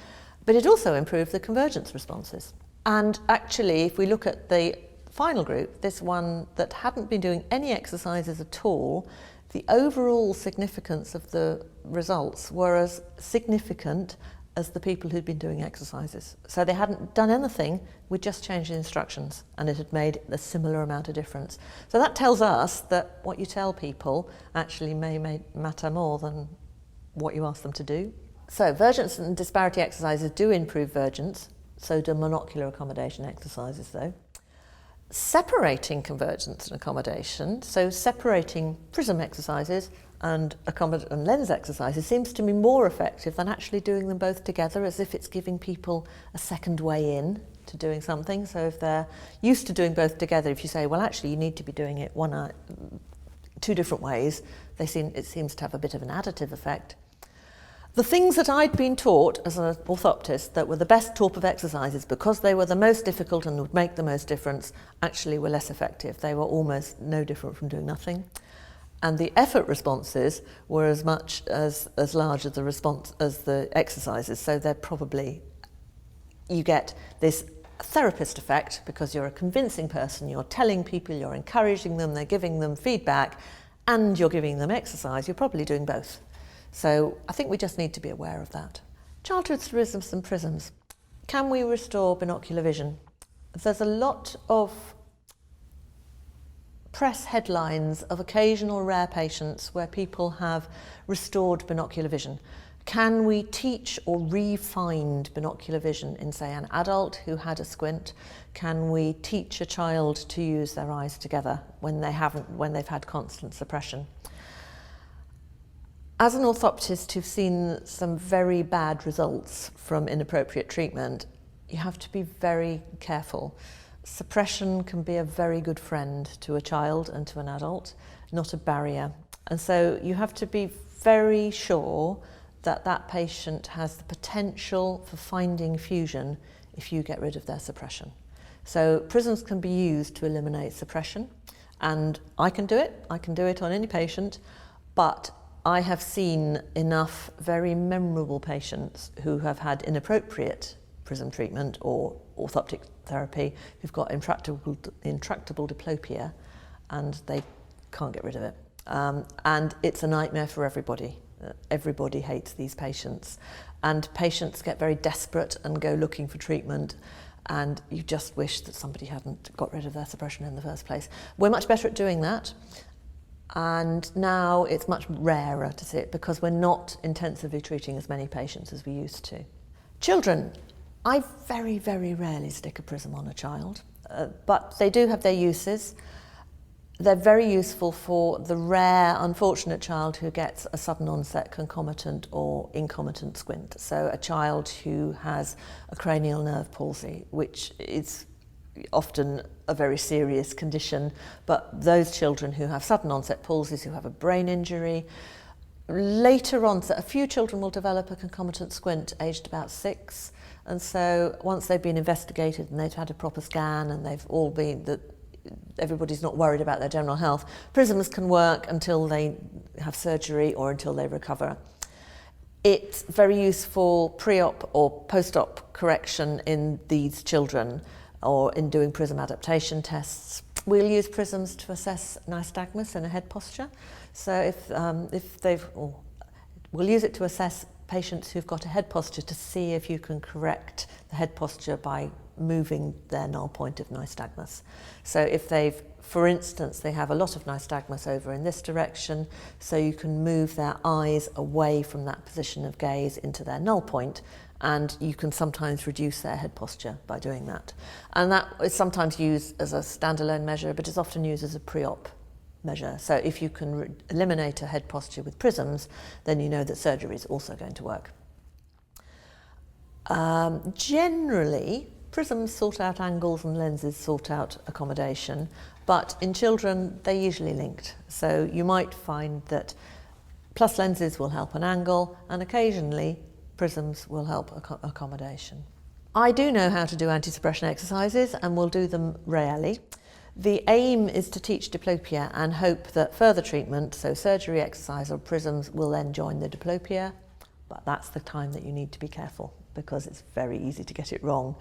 But it also improved the convergence responses. And actually, if we look at the final group, this one that hadn't been doing any exercises at all, the overall significance of the results were as significant as the people who'd been doing exercises. So they hadn't done anything, we just changed the instructions and it had made a similar amount of difference. So that tells us that what you tell people actually may matter more than what you ask them to do. So vergence and disparity exercises do improve vergence, so do monocular accommodation exercises though. Separating convergence and accommodation, so separating prism exercises and lens exercises seems to be more effective than actually doing them both together, as if it's giving people a second way in to doing something. So if they're used to doing both together, if you say, well, actually, you need to be doing it two different ways, it seems to have a bit of an additive effect. The things that I'd been taught as an orthoptist that were the best type of exercises because they were the most difficult and would make the most difference actually were less effective. They were almost no different from doing nothing. And the effort responses were as much as large as the response as the exercises. So they're probably, you get this therapist effect because you're a convincing person, you're telling people, you're encouraging them, they're giving them feedback, and you're giving them exercise. You're probably doing both. So I think we just need to be aware of that. Childhood rhythms and prisms. Can we restore binocular vision? There's a lot of press headlines of occasional rare patients where people have restored binocular vision. Can we teach or re-find binocular vision in, say, an adult who had a squint? Can we teach a child to use their eyes together when they've had constant suppression? As an orthoptist who've seen some very bad results from inappropriate treatment, you have to be very careful. Suppression can be a very good friend to a child and to an adult, not a barrier. And so you have to be very sure that that patient has the potential for finding fusion if you get rid of their suppression. So prisms can be used to eliminate suppression, and I can do it on any patient, but I have seen enough very memorable patients who have had inappropriate prism treatment or orthoptic therapy who've got intractable diplopia and they can't get rid of it. And it's a nightmare for everybody. Everybody hates these patients. And patients get very desperate and go looking for treatment, and you just wish that somebody hadn't got rid of their suppression in the first place. We're much better at doing that. And now it's much rarer to see it because we're not intensively treating as many patients as we used to. Children, I very, very rarely stick a prism on a child, but they do have their uses. They're very useful for the rare, unfortunate child who gets a sudden onset concomitant or incomitant squint. So a child who has a cranial nerve palsy, which is often a very serious condition, but those children who have sudden onset palsies, who have a brain injury, later onset, a few children will develop a concomitant squint aged about 6, and so once they've been investigated and they've had a proper scan and they've all been, that everybody's not worried about their general health, prisms can work until they have surgery or until they recover. It's very useful pre-op or post-op correction in these children, or in doing prism adaptation tests. We'll use prisms to assess nystagmus in a head posture. So we'll use it to assess patients who've got a head posture to see if you can correct the head posture by moving their null point of nystagmus. So if for instance, they have a lot of nystagmus over in this direction, so you can move their eyes away from that position of gaze into their null point, and you can sometimes reduce their head posture by doing that. And that is sometimes used as a standalone measure, but is often used as a pre-op measure. So if you can eliminate a head posture with prisms, then you know that surgery is also going to work. Generally, prisms sort out angles and lenses sort out accommodation, but in children, they're usually linked. So you might find that plus lenses will help an angle, and occasionally prisms will help accommodation. I do know how to do anti-suppression exercises and will do them rarely. The aim is to teach diplopia and hope that further treatment, so surgery, exercise or prisms, will then join the diplopia, but that's the time that you need to be careful because it's very easy to get it wrong.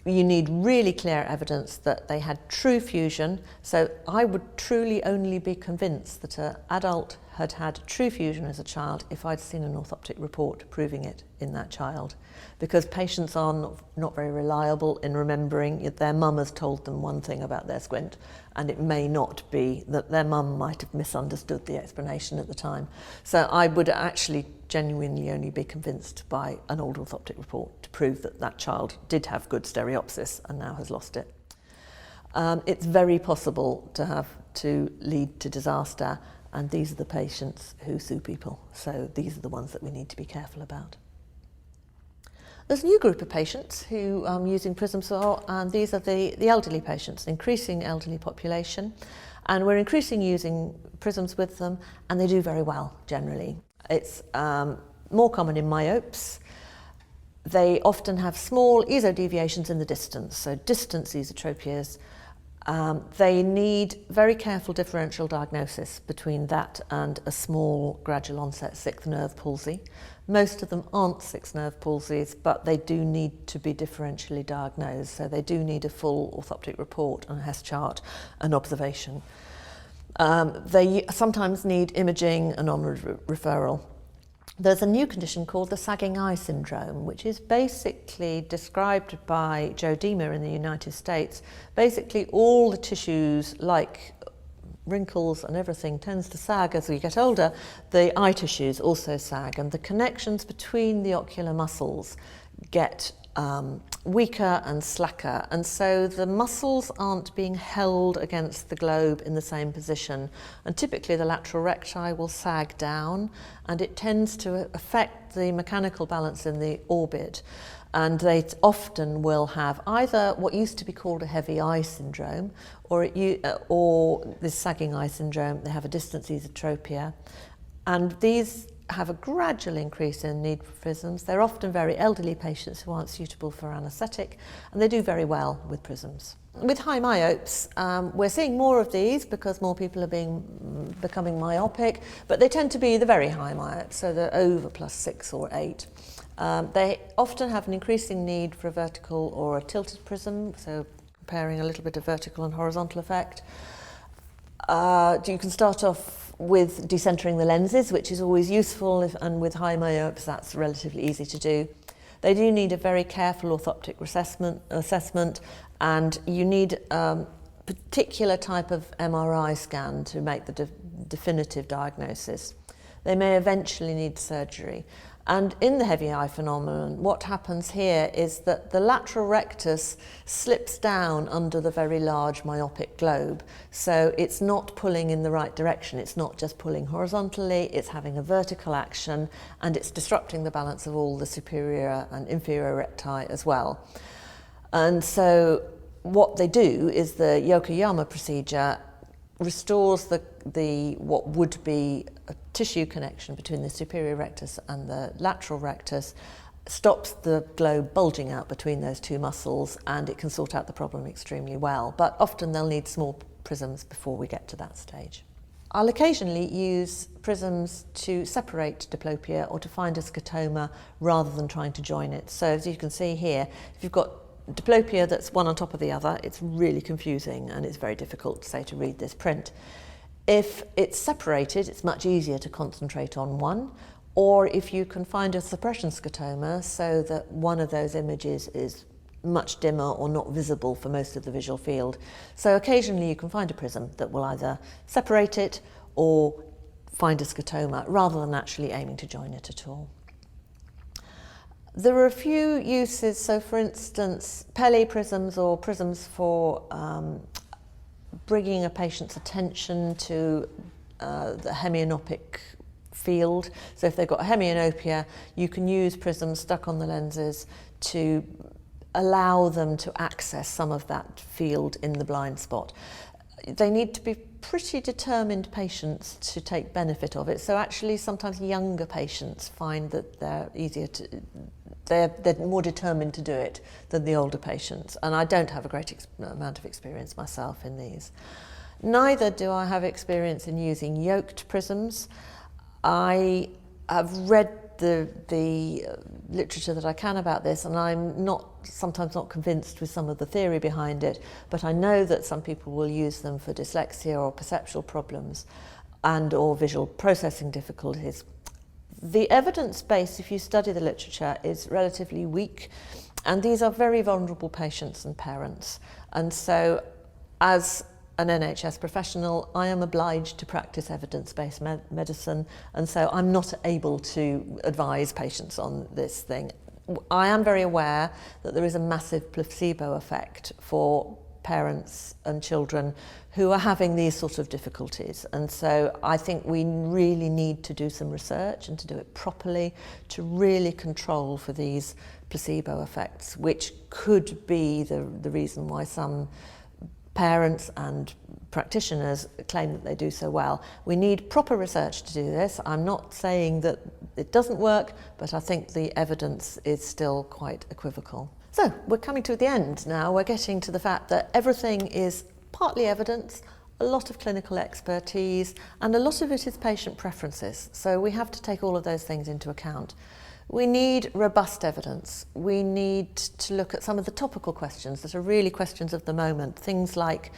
You need really clear evidence that they had true fusion, so I would truly only be convinced that an adult had true fusion as a child if I'd seen an orthoptic report proving it in that child, because patients are not very reliable in remembering their mum has told them one thing about their squint, and it may not be that their mum might have misunderstood the explanation at the time. So I would actually genuinely only be convinced by an old orthoptic report to prove that that child did have good stereopsis and now has lost it. It's very possible to lead to disaster, and these are the patients who sue people. So these are the ones that we need to be careful about. There's a new group of patients who are using Prisms for, and these are the elderly patients, increasing elderly population. And we're increasing using Prisms with them, and they do very well generally. It's more common in myopes. They often have small esodeviations in the distance, so distance esotropias. They need very careful differential diagnosis between that and a small gradual onset sixth nerve palsy. Most of them aren't sixth nerve palsies, but they do need to be differentially diagnosed, so they do need a full orthoptic report and a Hess chart and observation. They sometimes need imaging and onward referral. There's a new condition called the sagging eye syndrome, which is basically described by Joe Deemer in the United States. Basically, all the tissues, like wrinkles and everything, tends to sag as we get older. The eye tissues also sag, and the connections between the ocular muscles get weaker and slacker, and so the muscles aren't being held against the globe in the same position, and typically the lateral recti will sag down, and it tends to affect the mechanical balance in the orbit, and they often will have either what used to be called a heavy eye syndrome or this sagging eye syndrome. They have a distance esotropia, and these have a gradual increase in need for Prisms. They're often very elderly patients who aren't suitable for anaesthetic, and they do very well with Prisms. With high myopes, we're seeing more of these because more people are becoming myopic, but they tend to be the very high myopes, so they're over +6 or 8. They often have an increasing need for a vertical or a tilted prism, so comparing a little bit of vertical and horizontal effect. You can start off with decentering the lenses, which is always useful, and with high myopes that's relatively easy to do. They do need a very careful orthoptic assessment, and you need a particular type of MRI scan to make the definitive diagnosis. They may eventually need surgery. And in the heavy eye phenomenon, what happens here is that the lateral rectus slips down under the very large myopic globe. So it's not pulling in the right direction. It's not just pulling horizontally, it's having a vertical action, and it's disrupting the balance of all the superior and inferior recti as well. And so what they do is the Yokoyama procedure restores the what would be a tissue connection between the superior rectus and the lateral rectus, stops the globe bulging out between those two muscles, and it can sort out the problem extremely well. But often they'll need small prisms before we get to that stage. I'll occasionally use Prisms to separate diplopia or to find a scotoma rather than trying to join it. So as you can see here, if you've got diplopia that's one on top of the other, it's really confusing and it's very difficult, say, to read this print. If it's separated, it's much easier to concentrate on one, or if you can find a suppression scotoma so that one of those images is much dimmer or not visible for most of the visual field. So occasionally you can find a prism that will either separate it or find a scotoma rather than actually aiming to join it at all. There are a few uses, so for instance, Pele prisms or prisms for bringing a patient's attention to the hemianopic field. So if they've got hemianopia, you can use prisms stuck on the lenses to allow them to access some of that field in the blind spot. They need to be pretty determined patients to take benefit of it. So actually sometimes younger patients find that they're more determined to do it than the older patients. And I don't have a great amount of experience myself in these. Neither do I have experience in using yoked prisms. I have read the literature that I can about this, and I'm sometimes not convinced with some of the theory behind it, but I know that some people will use them for dyslexia or perceptual problems and or visual processing difficulties. The evidence base, if you study the literature, is relatively weak, and these are very vulnerable patients and parents. And so as an NHS professional, I am obliged to practice evidence-based medicine, and so I'm not able to advise patients on this thing. I am very aware that there is a massive placebo effect for parents and children who are having these sort of difficulties. And so I think we really need to do some research and to do it properly to really control for these placebo effects, which could be the reason why some parents and practitioners claim that they do so well. We need proper research to do this. I'm not saying that it doesn't work, but I think the evidence is still quite equivocal. So we're coming to the end now. We're getting to the fact that everything is partly evidence, a lot of clinical expertise, and a lot of it is patient preferences. So we have to take all of those things into account. We need robust evidence. We need to look at some of the topical questions that are really questions of the moment, things like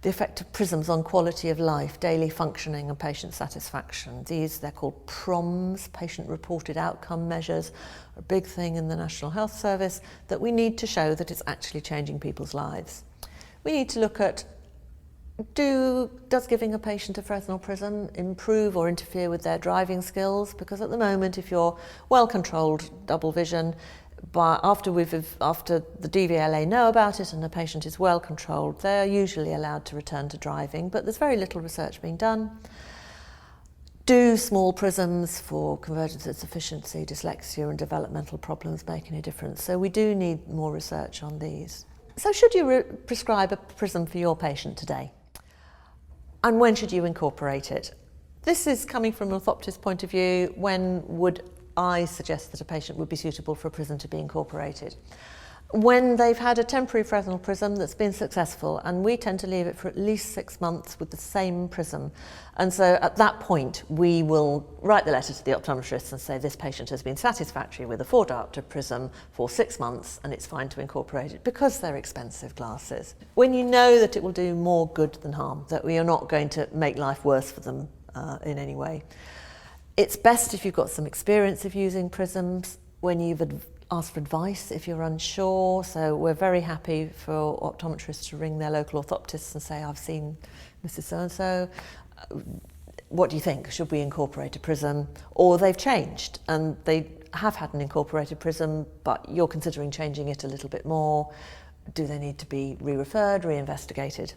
the effect of prisms on quality of life, daily functioning and patient satisfaction. They're called PROMs, patient-reported outcome measures, a big thing in the National Health Service that we need to show that it's actually changing people's lives. We need to look at does giving a patient a Fresnel prism improve or interfere with their driving skills? Because at the moment, if you're well-controlled double vision, but after the DVLA know about it and the patient is well-controlled, they're usually allowed to return to driving, but there's very little research being done. Do small prisms for convergence insufficiency, dyslexia and developmental problems make any difference? So we do need more research on these. So should you prescribe a prism for your patient today? And when should you incorporate it? This is coming from an orthoptist point of view. When would I suggest that a patient would be suitable for a prism to be incorporated? When they've had a temporary Fresnel prism that's been successful, and we tend to leave it for at least 6 months with the same prism. And so at that point, we will write the letter to the optometrist and say this patient has been satisfactory with a 4-diopter prism for 6 months and it's fine to incorporate it because they're expensive glasses. When you know that it will do more good than harm, that we are not going to make life worse for them in any way. It's best if you've got some experience of using prisms, when you've ask for advice if you're unsure. So we're very happy for optometrists to ring their local orthoptists and say, I've seen Mrs. So-and-so, what do you think? Should we incorporate a prism? Or they've changed and they have had an incorporated prism, but you're considering changing it a little bit more. Do they need to be re-referred, re-investigated?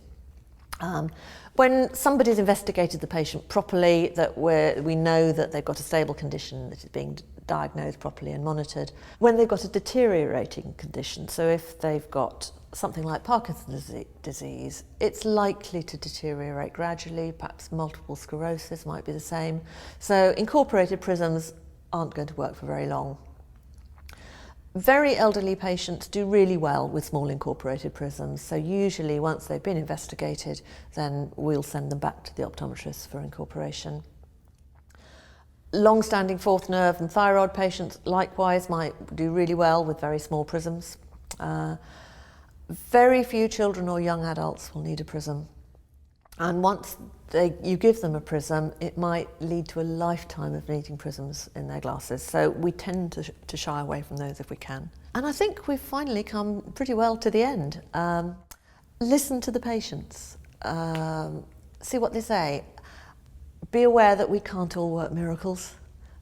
When somebody's investigated the patient properly, that we know that they've got a stable condition that is being diagnosed properly and monitored. When they've got a deteriorating condition, so if they've got something like Parkinson's disease, it's likely to deteriorate gradually, perhaps multiple sclerosis might be the same. So incorporated prisms aren't going to work for very long. Very elderly patients do really well with small incorporated prisms, so usually once they've been investigated, then we'll send them back to the optometrist for incorporation. Long-standing fourth nerve and thyroid patients likewise might do really well with very small prisms. Very few children or young adults will need a prism. And once you give them a prism, it might lead to a lifetime of needing prisms in their glasses. So we tend to shy away from those if we can. And I think we've finally come pretty well to the end. Listen to the patients. See what they say. Be aware that we can't all work miracles,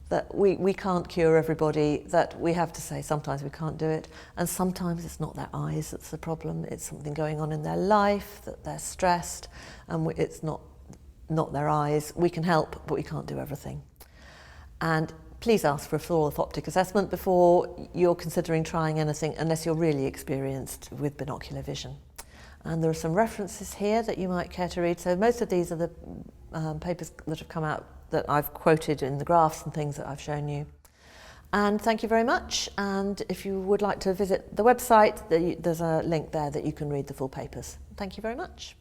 that we can't cure everybody, that we have to say sometimes we can't do it, and sometimes it's not their eyes that's the problem, it's something going on in their life, that they're stressed, and it's not their eyes. We can help, but we can't do everything. And please ask for a full orthoptic assessment before you're considering trying anything, unless you're really experienced with binocular vision. And there are some references here that you might care to read. So most of these are the papers that have come out that I've quoted in the graphs and things that I've shown you. And thank you very much. And if you would like to visit the website, there's a link there that you can read the full papers. Thank you very much.